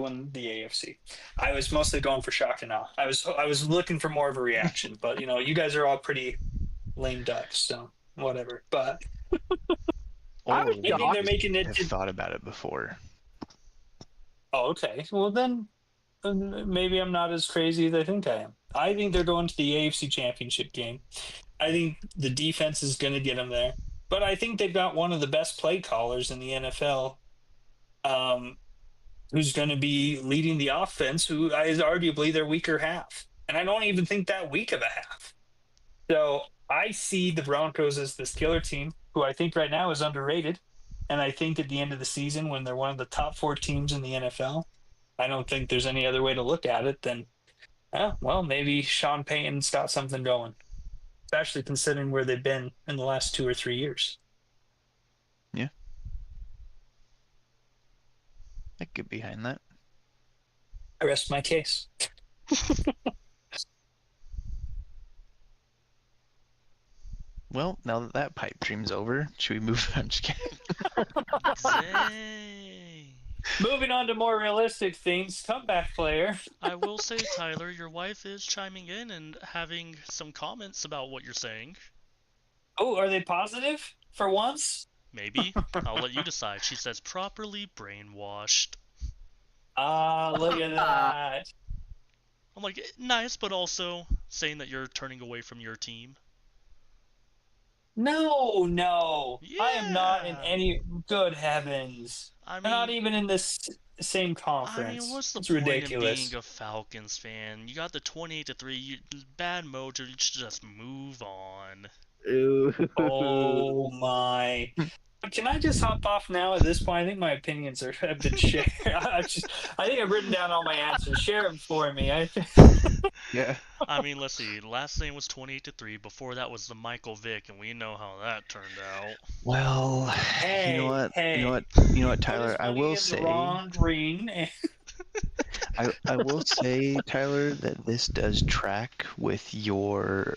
win the AFC. I was mostly going for shock and awe. I was looking for more of a reaction, but you guys are all pretty lame ducks, so whatever. But I was Or I think they're shocked. making it have to. thought about it before. Oh, okay. Well then, maybe I'm not as crazy as I think I am. I think they're going to the AFC Championship game. I think the defense is going to get them there, but I think they've got one of the best play callers in the NFL. Who's going to be leading the offense, who is arguably their weaker half. And I don't even think that weak of a half. So I see the Broncos as this killer team, who I think right now is underrated. And I think at the end of the season, when they're one of the top 4 teams in the NFL, I don't think there's any other way to look at it than, well, maybe Sean Payton's got something going, especially considering where they've been in the last 2 or 3 years. Yeah. I get behind that. I rest my case. Well, now that that pipe dream's over, should we move on? Just kidding. Zay. Moving on to more realistic things, comeback player. I will say, Tyler, your wife is chiming in and having some comments about what you're saying. Oh, are they positive for once? Maybe. I'll let you decide. She says properly brainwashed. Look at that. I'm like, nice, but also saying that you're turning away from your team. No. I am not in Yeah. any good heavens. I They're not mean, even in this same conference. what's the It's point ridiculous. of being a Falcons fan? You got the 28-3, bad mojo, you should just move on. Ooh. Oh my. Can I just hop off now at this point? I think my opinions have been shared. I think I've written down all my answers. Share them for me. Yeah. I mean, let's see. Last name was 28-3. Before that was the Michael Vick, and we know how that turned out. Well, Hey, you know what? hey. You know what, Put Tyler? his I money will in the say, wrong green. I will say, Tyler, that this does track with your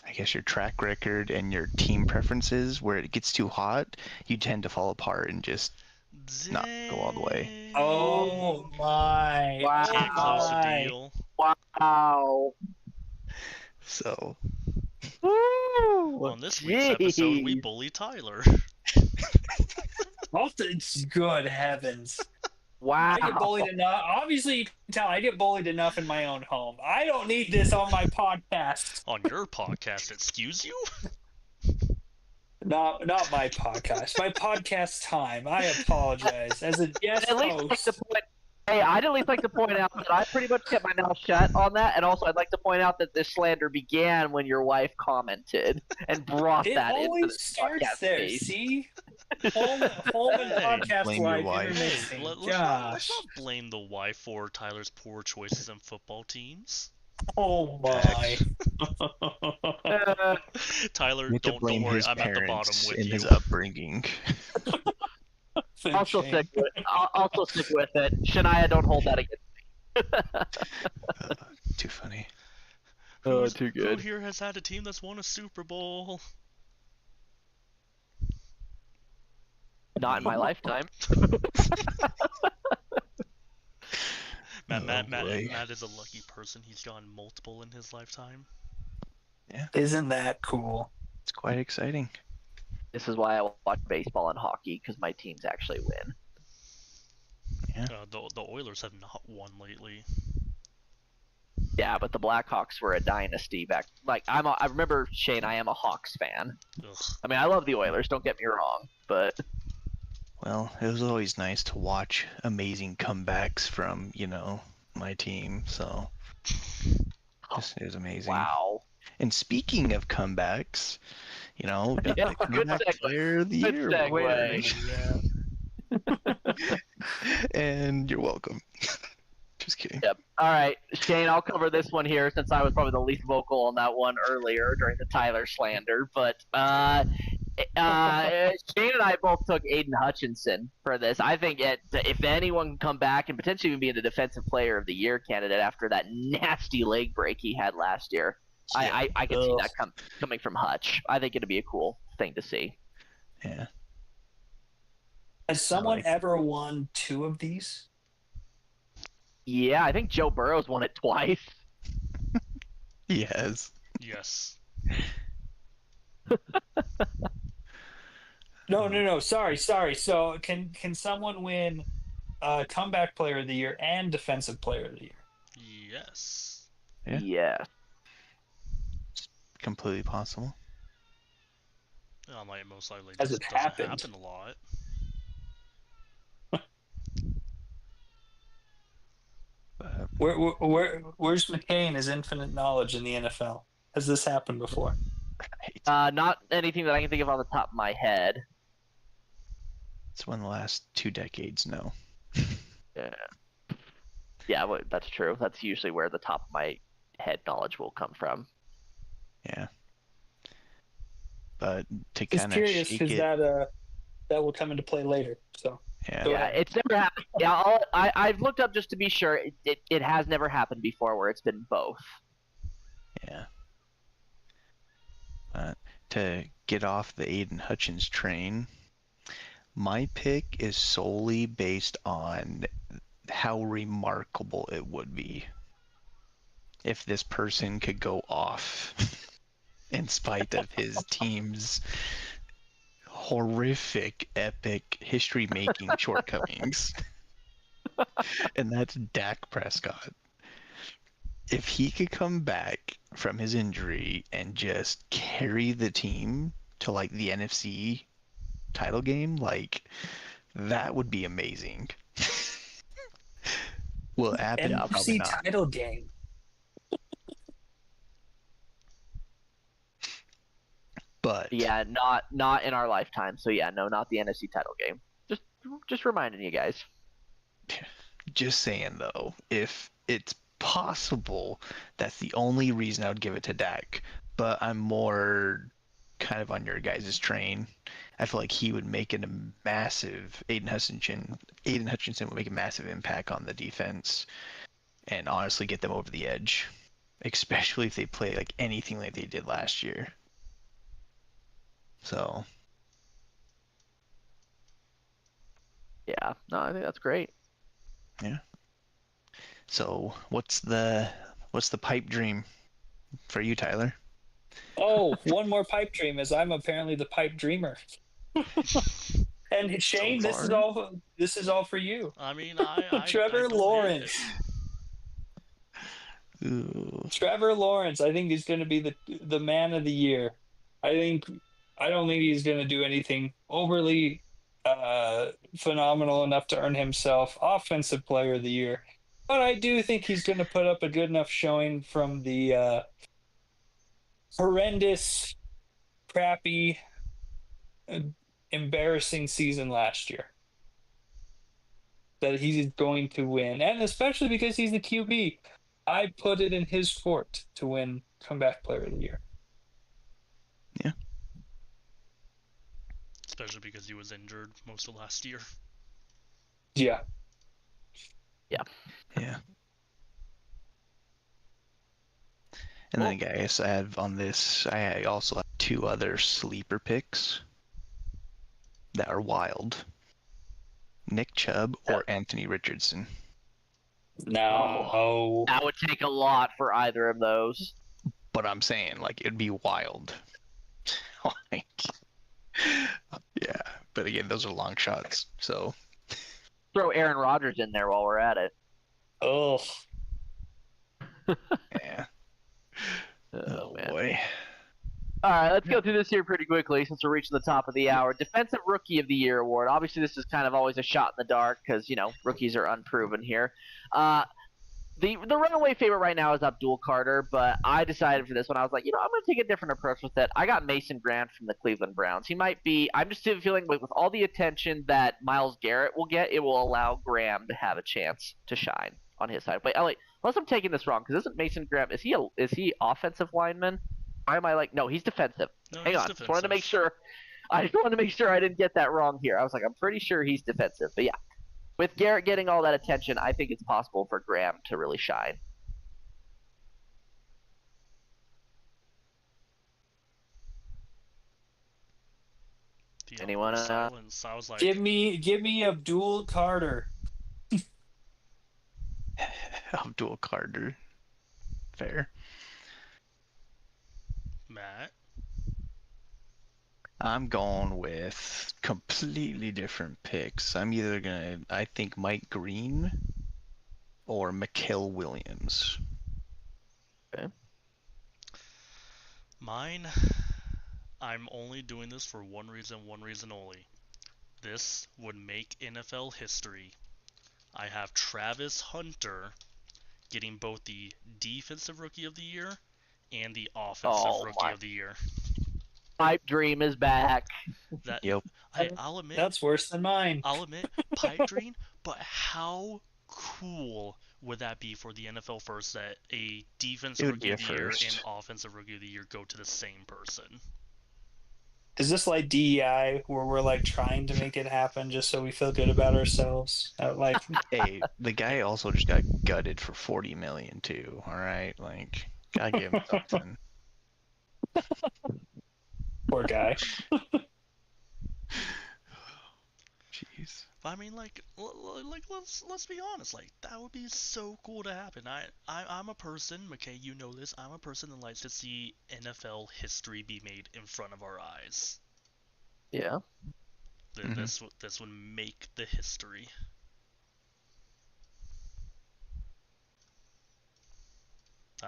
I guess your track record and your team preferences. Where it gets too hot, you tend to fall apart and just not go all the way. Oh my. Wow. Can't close the my. deal. Wow. So Woo. On this week's episode, we Jeez. bully Tyler. Good heavens. Wow. I get bullied enough. Obviously, you can tell I get bullied enough in my own home. I don't need this on my podcast. On your podcast, excuse you? Not my podcast. My podcast time. I apologize. As a guest At least like host. to point, hey, I'd at least like to point out that I pretty much kept my mouth shut on that, and also I'd like to point out that this slander began when your wife commented and brought It that into always the starts podcast there. space. See? Home and Hey, podcast blame your life wife. intermixing. Let's Gosh. not blame the wife for Tyler's poor choices in football teams. Oh my. Tyler, you have to don't blame worry, his I'm at the bottom parents with in you. his upbringing. I'll still stick with it. I'll still stick with it. Shania, don't hold that against Too funny. Oh, too Who good. here has had a team that's won a Super Bowl? Not in my lifetime. Matt is a lucky person. He's gotten multiple in his lifetime. Isn't that cool? It's quite exciting. This is why I watch baseball and hockey, because my teams actually win. The Oilers have not won lately. Yeah, but the Blackhawks were a dynasty back. Like I remember Shane. I am a Hawks fan. Ugh. I mean, I love the Oilers. Don't get me wrong, but Well, it was always nice to watch amazing comebacks from, my team. So It was amazing. Wow. And speaking of comebacks, we got Yeah, the good comeback segue. player of the Good year segue. award. And you're welcome. Just kidding. Yep. All right, Shane, I'll cover this one here since I was probably the least vocal on that one earlier during the Tyler slander. But Shane and I both took Aiden Hutchinson for this. I think if anyone can come back and potentially even be the Defensive Player of the Year candidate after that nasty leg break he had last year, I can see that coming from Hutch. I think it'd be a cool thing to see. Yeah. Has someone ever won 2 of these? Yeah, I think Joe Burrow's won it twice. He has. Yes. No. Sorry. So can someone win Comeback Player of the Year and Defensive Player of the Year? Yes. Yeah. Yeah. It's completely possible. Well, might most likely Has just it doesn't happened? happen a lot. Where's McCain? His infinite knowledge in the NFL? Has this happened before? Not anything that I can think of on the top of my head. It's one of the last 2 decades, no. Yeah, well, that's true. That's usually where the top of my head knowledge will come from. Yeah. But to Just kind of curious shake because it, that will come into play later. So yeah. Go Yeah, ahead. it's never happened. Yeah, I've looked up just to be sure. It has never happened before where it's been both. Yeah. To get off the Aiden Hutchins train, my pick is solely based on how remarkable it would be if this person could go off in spite of his team's horrific, epic, history-making shortcomings. And that's Dak Prescott. If he could come back from his injury and just carry the team to like the NFC title game, like that would be amazing. Will it happen? Probably NFC not. title game. But Yeah, not in our lifetime. So yeah, no, not the NFC title game. Just reminding you guys. just saying though, if it's possible, that's the only reason I would give it to Dak. But I'm more kind of on your guys' train. I feel like he would make it a massive Aiden Hutchinson would make a massive impact on the defense and honestly get them over the edge. Especially if they play like anything like they did last year. So Yeah, no, I think that's great. yeah. So what's the pipe dream for you, Tyler? Oh, one more pipe dream, as I'm apparently the pipe dreamer. And Shane, So this is all for you. I mean, I Trevor don't hate Lawrence. it. Ooh. Trevor Lawrence, I think he's going to be the man of the year. I don't think he's going to do anything overly phenomenal enough to earn himself Offensive Player of the Year. But I do think he's going to put up a good enough showing from the horrendous, crappy, embarrassing season last year that he's going to win. And especially because he's the QB, I put it in his court to win Comeback Player of the Year. Yeah. Especially because he was injured most of last year. Yeah. Yeah. And then, guys, I also have 2 other sleeper picks that are wild. Nick Chubb or Anthony Richardson. No. That would take a lot for either of those. But I'm saying, like, it'd be wild. Like, yeah. But again, those are long shots. So Throw Aaron Rodgers in there while we're at it. Oh. yeah. Oh, man. Boy. All right, let's go through this here pretty quickly since we're reaching the top of the hour. Defensive Rookie of the Year award. Obviously, this is kind of always a shot in the dark because, rookies are unproven here. The runaway favorite right now is Abdul Carter, but I decided for this one, I was like, I'm going to take a different approach with it. I got Mason Grant from the Cleveland Browns. He might be. I'm just feeling with all the attention that Myles Garrett will get, it will allow Graham to have a chance to shine on his side. Wait, Elliot, unless I'm taking this wrong, because isn't Mason Graham is he offensive lineman? Why am I like no? He's defensive. No, Hang he's on, defensive. just wanted to make sure. I just wanted to make sure I didn't get that wrong here. I was like, I'm pretty sure he's defensive, but yeah. With Garrett getting all that attention, I think it's possible for Graham to really shine. The Anyone, silence. I was like, Give me Abdul Carter. Abdul Carter. Fair. Matt. I'm going with completely different picks. I'm either I think Mike Green or Mikael Williams. Okay. Mine, I'm only doing this for one reason only. This would make NFL history. I have Travis Hunter getting both the Defensive Rookie of the Year and the Offensive Rookie of the Year. Pipe Dream is back. Yep. I'll admit That's worse than mine. I'll admit, pipe dream, but how cool would that be for the NFL first that a Defensive Rookie of the Year and Offensive Rookie of the Year go to the same person? Is this like DEI where we're like trying to make it happen just so we feel good about ourselves? Hey, the guy also just got gutted for $40 million too. All right, like gotta give him something. Poor guy. Jeez. But I mean, like let's be honest. Like that would be so cool to happen. I'm a person, McKay, you know this. I'm a person that likes to see NFL history be made in front of our eyes. Yeah. This would make the history.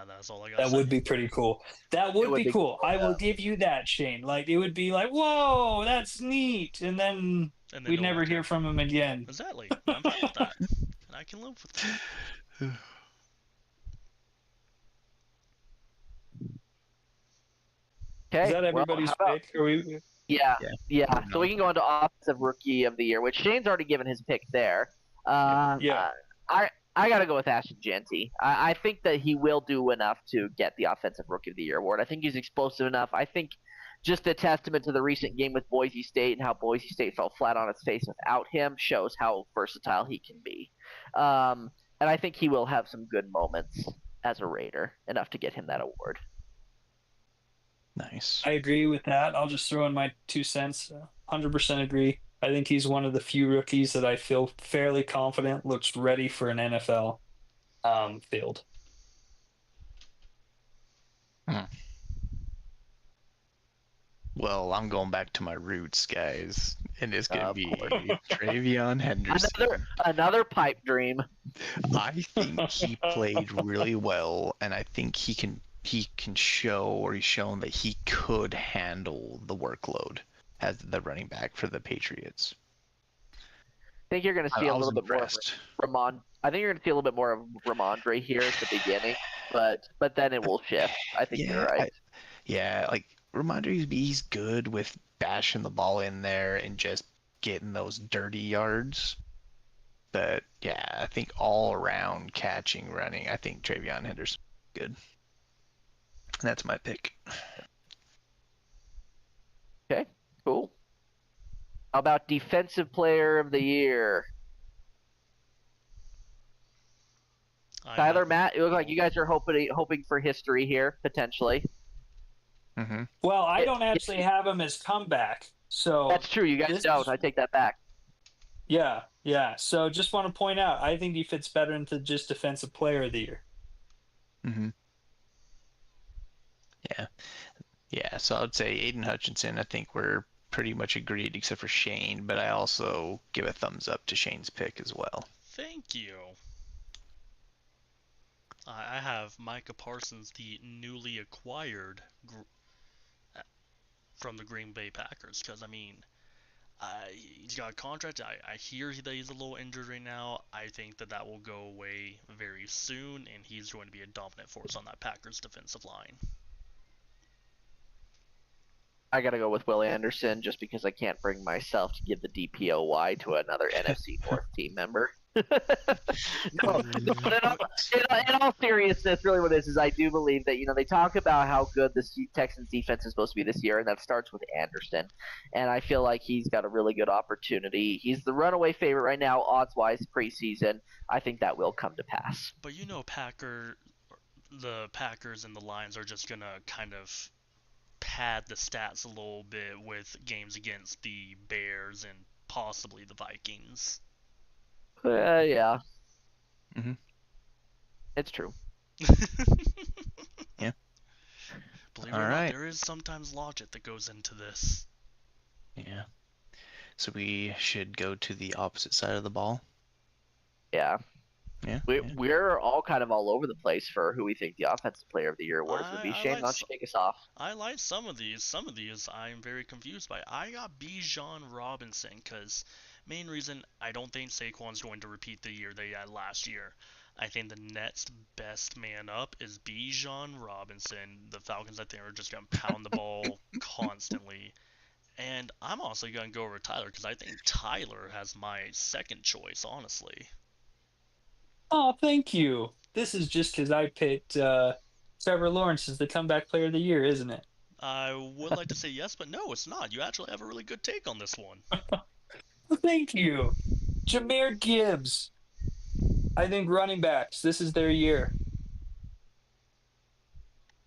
That's all I got. That would be pretty cool. That would be cool. I will yeah. give you that, Shane. Like it would be like, whoa, that's neat, and then we'd never hear from him again. Exactly. I'm fine with that, and I can live with that. Okay. Is that everybody's pick? Are we? Yeah. So we can go into Offensive Rookie of the Year, which Shane's already given his pick there. I got to go with Ashton Jeanty. I think that he will do enough to get the Offensive Rookie of the Year award. I think he's explosive enough. I think just a testament to the recent game with Boise State and how Boise State fell flat on its face without him shows how versatile he can be. And I think he will have some good moments as a Raider, enough to get him that award. Nice. I agree with that. I'll just throw in my 2 cents. 100% agree. I think he's one of the few rookies that I feel fairly confident looks ready for an NFL field. Well, I'm going back to my roots, guys, and it's gonna be Travion Henderson. Another pipe dream. I think he played really well, and I think he can show, or he's shown that he could handle the workload as the running back for the Patriots. I think you're going to see a little bit more of Ramon. I think you're going to see a little bit more of Ramondre here at the beginning, but then it will shift. I think you're right. Like Ramondre, he's good with bashing the ball in there and just getting those dirty yards. But yeah, I think all around catching, running, I think Travion Henderson is good. And that's my pick. Okay, cool. How about Defensive Player of the Year? Tyler, Matt, it looks like you guys are hoping for history here, potentially. Mm-hmm. Well, I don't actually have him as comeback. So that's true. You guys don't. I take that back. Yeah. So just want to point out, I think he fits better into just Defensive Player of the Year. Mm-hmm. Yeah. So I would say Aiden Hutchinson. I think we're pretty much agreed, except for Shane. But I also give a thumbs up to Shane's pick as well. Thank you. I have Micah Parsons, the newly acquired from the Green Bay Packers, because I mean, He's got a contract. I hear that he's a little injured right now. I think that will go away very soon, and he's going to be a dominant force on that Packers defensive line. I gotta go with Will Anderson just because I can't bring myself to give the DPOY to another NFC North team member. No, but in all seriousness, really what it is I do believe that they talk about how good the Texans defense is supposed to be this year, and that starts with Anderson. And I feel like he's got a really good opportunity. He's the runaway favorite right now, odds-wise, preseason. I think that will come to pass. But the Packers and the Lions are just gonna kind of pad the stats a little bit with games against the Bears and possibly the Vikings. Yeah. Mm-hmm. It's true. Yeah. Believe it or not, there is sometimes logic that goes into this. Yeah. So we should go to the opposite side of the ball. Yeah. Yeah. We're all kind of all over the place for who we think the offensive player of the year awards would be. Shane, why don't you kick us off? I like some of these. Some of these I'm very confused by. I got Bijan Robinson because main reason I don't think Saquon's going to repeat the year they had last year. I think the next best man up is Bijan Robinson. The Falcons, I think, are just going to pound the ball constantly. And I'm also going to go over Tyler because I think Tyler has my second choice, honestly. Oh, thank you. This is just because I picked Trevor Lawrence as the comeback player of the year, isn't it? I would like to say yes, but no, it's not. You actually have a really good take on this one. Thank you. Jahmyr Gibbs. I think running backs, this is their year.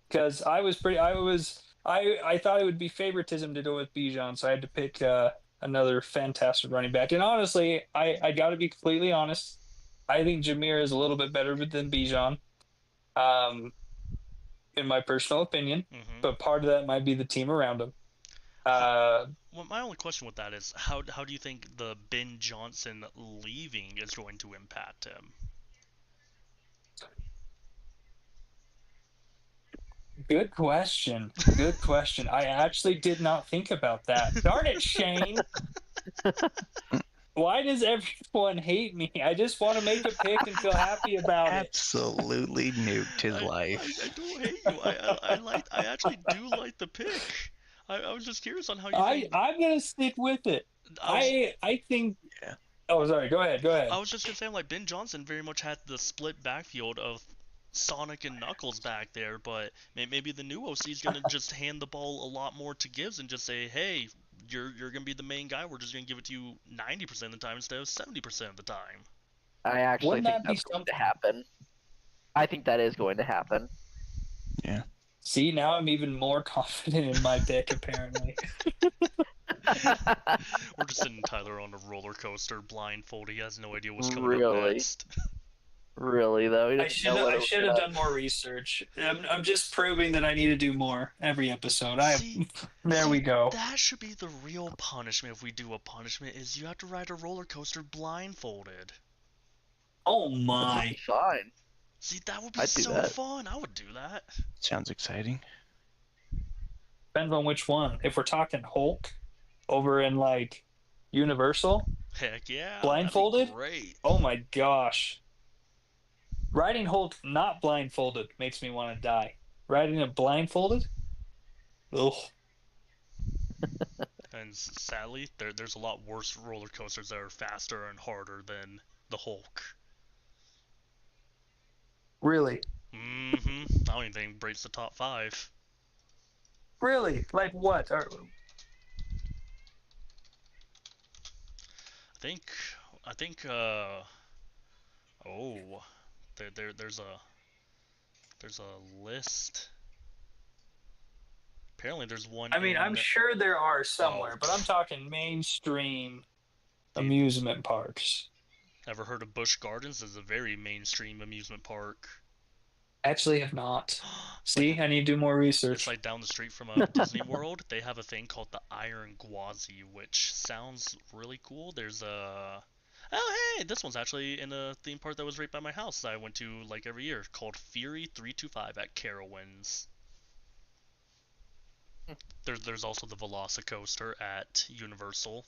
Because I thought it would be favoritism to go with Bijan, so I had to pick another fantastic running back. And honestly, I got to be completely honest. I think Jahmyr is a little bit better than Bijan, in my personal opinion. Mm-hmm. But part of that might be the team around him. Well, my only question with that is, how do you think the Ben Johnson leaving is going to impact him? Good question. Good question. I actually did not think about that. Darn it, Shane. Why does everyone hate me? I just want to make a pick and feel happy about it. Absolutely nuked his life. I don't hate you. I actually do like the pick. I was just curious on how you think. I'm gonna stick with it. I think. Yeah. Oh, sorry. Go ahead. I was just gonna say, like, Ben Johnson very much had the split backfield of Sonic and Knuckles back there, but maybe the new OC is gonna just hand the ball a lot more to Gibbs and just say, hey, you're gonna be the main guy. We're just gonna give it to you 90% of the time instead of 70% of the time. I actually think that's going to happen. I think that is going to happen. Yeah. See, now I'm even more confident in my pick, apparently. We're just sending Tyler on a roller coaster blindfolded. He has no idea what's coming up next. Really, though? I should have done more research. I'm just proving that I need to do more every episode. There we go. That should be the real punishment if we do a punishment, is you have to ride a roller coaster blindfolded. Oh my. Fine. See, that would be so fun. I would do that. Sounds exciting. Depends on which one. If we're talking Hulk over in, like, Universal. Heck yeah. Blindfolded? Great. Oh my gosh. Riding Hulk not blindfolded makes me want to die. Riding it blindfolded? Ugh. And sadly, there's a lot worse roller coasters that are faster and harder than the Hulk. Really? Mm-hmm. I don't even think it breaks the top 5. Really? Like what? I think there's a list. Apparently there's one. I mean, I'm sure there are somewhere, but I'm talking mainstream amusement parks. Ever heard of Busch Gardens? It's a very mainstream amusement park. Actually have not. See, I need to do more research. It's like down the street from Disney World. They have a thing called the Iron Gwazi, which sounds really cool. There's a... Oh, hey! This one's actually in a theme park that was right by my house that I went to like every year, called Fury 325 at Carowinds. There's also the Velocicoaster at Universal.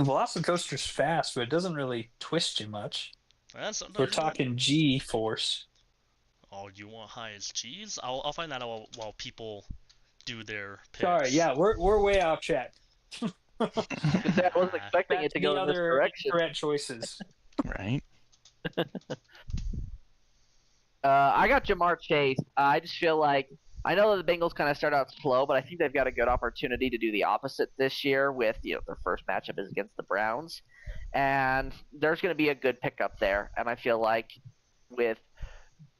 The Velocicoaster's fast, but it doesn't really twist you much. Sometimes We're talking G force. Oh, you want highest G's? I'll find that out while people do their picks. Sorry, yeah, we're way off track. I wasn't expecting it to go in this direction. Incorrect choices. Right. I got Jamar Chase. I just feel like I know that the Bengals kind of start out slow, but I think they've got a good opportunity to do the opposite this year with their first matchup is against the Browns, and there's going to be a good pickup there. And I feel like with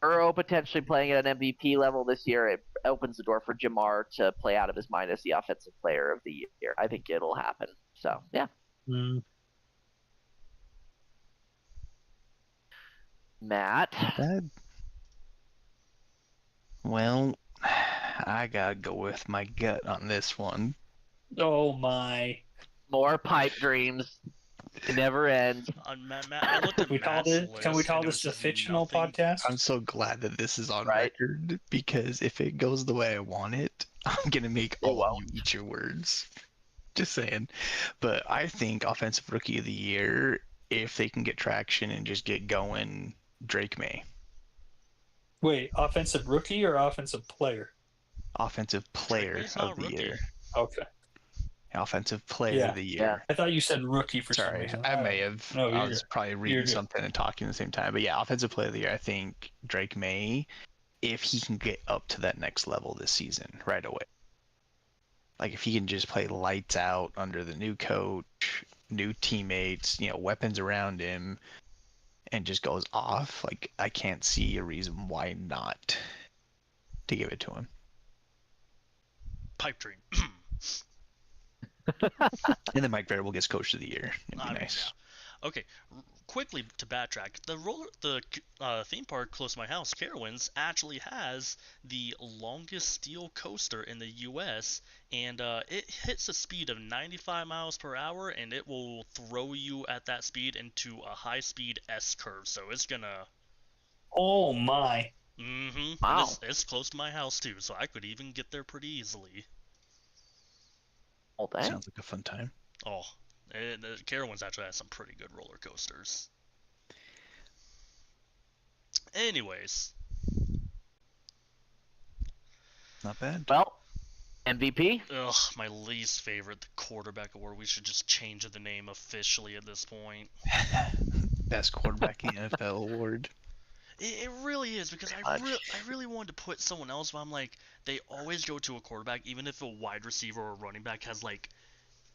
Burrow potentially playing at an MVP level this year, it opens the door for Jamar to play out of his mind as the offensive player of the year. I think it'll happen. So yeah. Matt. Well, I gotta go with my gut on this one. Oh my! More pipe dreams. It never ends. Matt, I looked at Can we call this a fictional podcast? I'm so glad that this is on Right. record, because if it goes the way I want it, I'm gonna make all of you eat your words. Just saying. But I think Offensive Rookie of the Year, if they can get traction and just get going, Drake May. Wait, offensive rookie or offensive player? Offensive Player of the Year. Okay. Offensive Player of the Year. I thought you said rookie for some Sorry, reason. I may have. No, I was probably reading you're good. something and talking at the same time. But yeah, Offensive Player of the Year, I think Drake May, if he can get up to that next level this season right away. Like if he can just play lights out under the new coach, new teammates, weapons around him, and just goes off, like I can't see a reason why not to give it to him. Pipe dream. And then Mike Vrabel gets Coach of the Year. It'd be nice. Yeah. Okay, quickly to backtrack, the theme park close to my house, Carowinds, actually has the longest steel coaster in the U.S. and it hits a speed of 95 miles per hour, and it will throw you at that speed into a high-speed S curve. So it's gonna. Oh my! Wow. It's close to my house too, so I could even get there pretty easily. Oh, dang. Sounds like a fun time. Oh, the Carowinds actually has some pretty good roller coasters. Anyways. Not bad. Well, MVP. Ugh, my least favorite, the quarterback award. We should just change the name officially at this point. Best quarterback in the NFL award. It really is, because I really wanted to put someone else, but I'm like, they always go to a quarterback, even if a wide receiver or a running back has like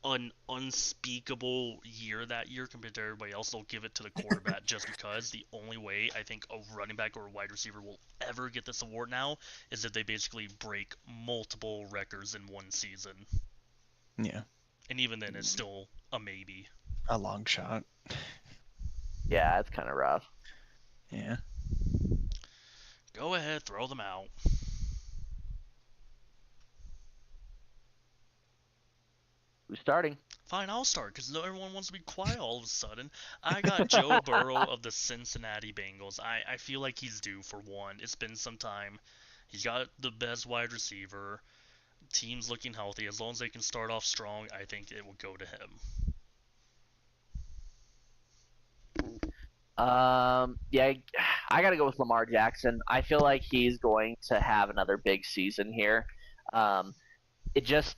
an unspeakable year that year compared to everybody else. They'll give it to the quarterback just because. The only way I think a running back or a wide receiver will ever get this award now is if they basically break multiple records in one season. Yeah. And even then, it's still a maybe. A long shot. Yeah, it's kind of rough. Yeah. Go ahead, throw them out. Who's starting? Fine, I'll start, because everyone wants to be quiet all of a sudden. I got Joe Burrow of the Cincinnati Bengals. I feel like he's due for one. It's been some time. He's got the best wide receiver. Team's looking healthy. As long as they can start off strong, I think it will go to him. Yeah, I gotta go with Lamar Jackson. I feel like he's going to have another big season here. It just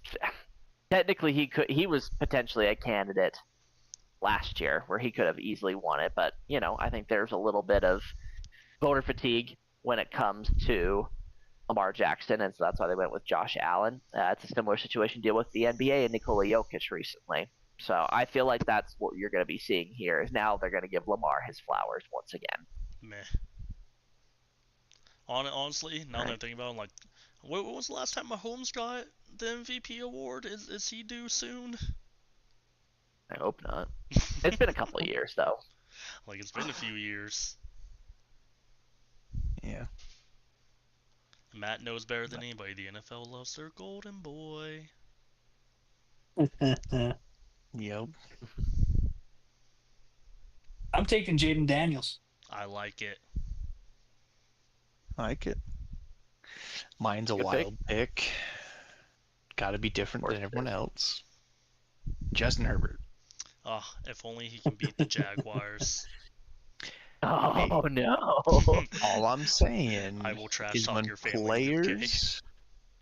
technically he was potentially a candidate last year where he could have easily won it, but I think there's a little bit of voter fatigue when it comes to Lamar Jackson, and so that's why they went with Josh Allen. It's a similar situation deal with the NBA and Nikola Jokic recently. So I feel like that's what you're going to be seeing here. Is now they're going to give Lamar his flowers once again. Meh. Honestly, now that I'm thinking about it, I'm like, when was the last time Mahomes got the MVP award? Is he due soon? I hope not. It's been a couple of years though. Like, it's been a few years. Yeah. Matt knows better than anybody. The NFL loves their golden boy. Yep. I'm taking Jaden Daniels. I like it. I like it. Mine's a Good wild pick. Gotta be different than everyone else. Justin Herbert. If only he can beat the Jaguars. Oh no! All I'm saying I will trash is talk when your family with K. players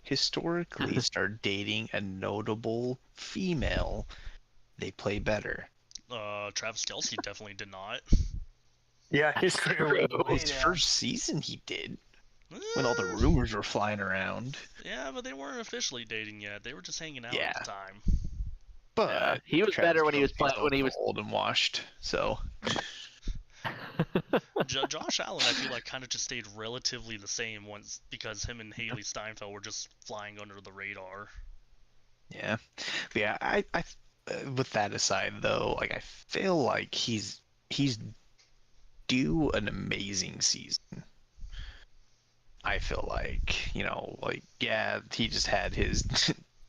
historically start dating a notable female, they play better. Travis Kelce definitely did not. Yeah, his career went True. way His down. first season he did, when all the rumors were flying around. Yeah, but they weren't officially dating yet. They were just hanging out Yeah. at the time. But He was Travis better when he was Kelce's when he was. also old and washed. So Josh Allen, I feel like, kind of just stayed relatively the same once because him and Haley Steinfeld were just flying under the radar. yeah, I with that aside though, like I feel like he's due an amazing season. I feel like, like, yeah, he just had his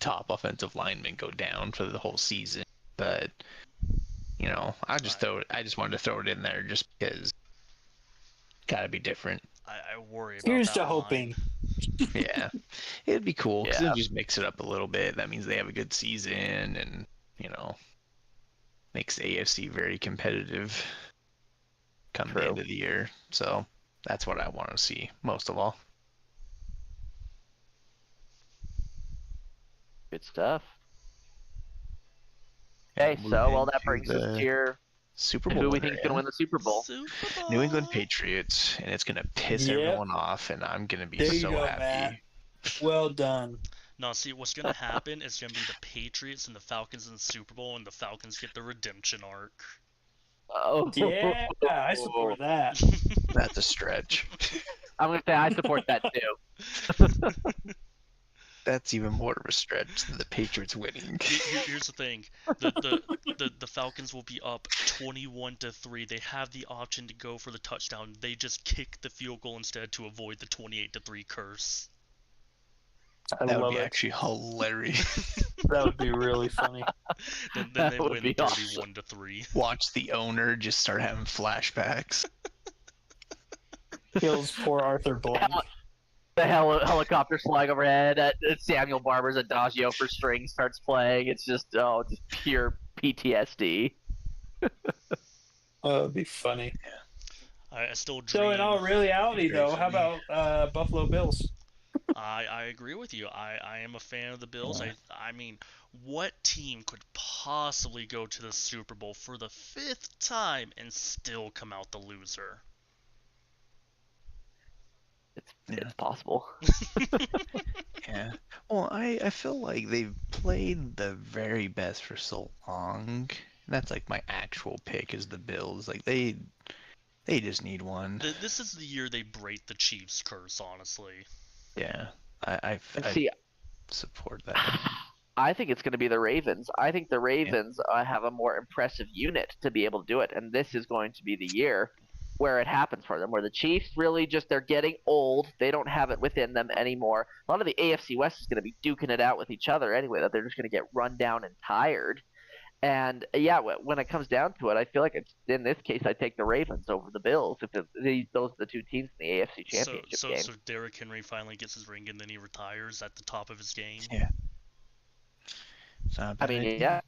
top offensive lineman go down for the whole season, but I just wanted to throw it in there just because gotta be different. I worry about Here's that to line. hoping. Yeah, it'd be cool because Yeah. it'll just mix it up a little bit. That means they have a good season, and makes the AFC very competitive come the True. end of the year. So that's what I want to see most of all. Good stuff. Okay, so well, that Moving brings to us the to your Super Bowl who we winner, think is going to yeah. win the Super Bowl. Super Bowl. New England Patriots, and it's gonna piss Yep. everyone off, and I'm gonna be There you so go, happy. Matt. Well done. No, see, what's gonna happen is gonna be the Patriots and the Falcons in the Super Bowl, and the Falcons get the redemption arc. Oh, Yeah, I support that. That's a stretch. I'm going to say I support that too. That's even more of a stretch than the Patriots winning. Here's the thing: the Falcons will be up 21-3. They have the option to go for the touchdown. They just kick the field goal instead to avoid the 28-3 curse. I That would love be it. actually hilarious. That would be really funny. Then That they would win be awesome. 31-3. Watch the owner just start having flashbacks. Kills poor Arthur Blank. The helicopter flying overhead. Samuel Barber's Adagio for String starts playing. It's just pure PTSD. Oh, it'd be funny. I still dream. So in all reality, Very though, how funny. about Buffalo Bills? I agree with you. I am a fan of the Bills. Yeah. I mean, what team could possibly go to the Super Bowl for the 5th time and still come out the loser? It's possible. Yeah. Well, I feel like they've played the very best for so long. That's like my actual pick is the Bills. Like they just need one. This is the year they break the Chiefs' curse, honestly. Yeah. I See, support that. I think it's going to be the Ravens. I think the Ravens have a more impressive unit to be able to do it, and this is going to be the year where it happens for them, where the Chiefs really they're getting old. They don't have it within them anymore. A lot of the AFC West is going to be duking it out with each other anyway, that they're just going to get run down and tired. And, yeah, when it comes down to it, I feel like in this case I take the Ravens over the Bills if those are the two teams in the AFC Championship game. So Derrick Henry finally gets his ring and then he retires at the top of his game. Yeah. It's not a I bad mean, idea.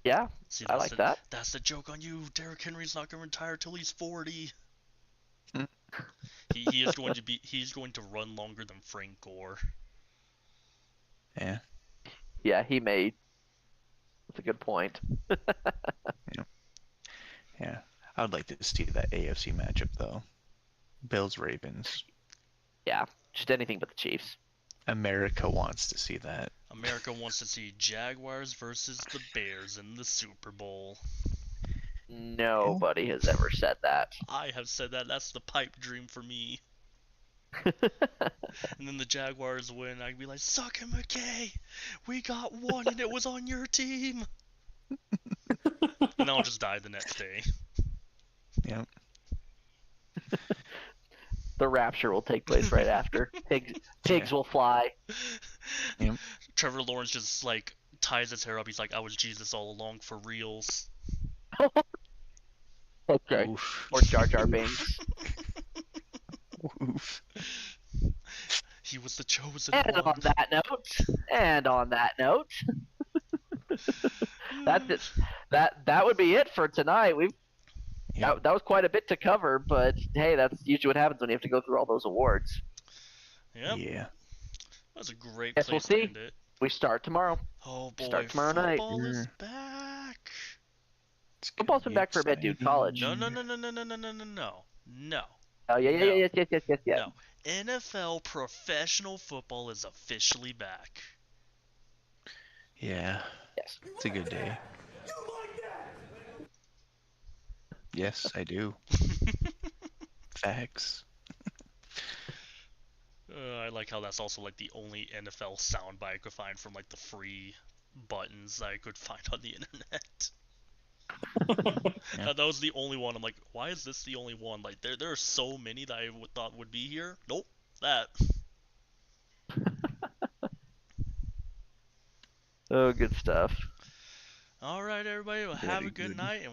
yeah, See, I like that. That's the joke on you. Derrick Henry's not going to retire till he's 40. Hmm. He is going to be. He's going to run longer than Frank Gore. Yeah. Yeah, he may. That's a good point. Yeah. I would like to see that AFC matchup though. Bills Ravens. Yeah, just anything but the Chiefs. America wants to see that. America wants to see Jaguars versus the Bears in the Super Bowl. Nobody has ever said that. I have said that. That's the pipe dream for me. And then the Jaguars win. I'd be like, "Suck it, McKay. We got one, and it was on your team." And I'll just die the next day. Yeah. The rapture will take place right after. Pigs will fly. Yep. Trevor Lawrence just like ties his hair up. He's like, "I was Jesus all along for reals." Okay. Oof. Or Jar Jar Binks. Oof. He was the chosen And one. on that note, That's it. That would be it for tonight. Yep. That was quite a bit to cover, but hey, that's usually what happens when you have to go through all those awards. Yep. Yeah. That's a great Guess place we'll to see. end it. We start tomorrow. Oh boy, Start tomorrow night. football is back. It's Football's gonna been be back for a bit, dude. College. No, exciting. no. Oh yeah, No. yes. No. NFL professional football is officially back. Yeah. Yes. It's a good day. Yes, I do. Facts. I like how that's also like the only NFL soundbite I could find from like the free buttons that I could find on the internet. Yeah. That was the only one. I'm like, why is this the only one? Like, there are so many that I thought would be here. Nope, that. Oh, good stuff. All right, everybody. Well, have a Very good good. night, and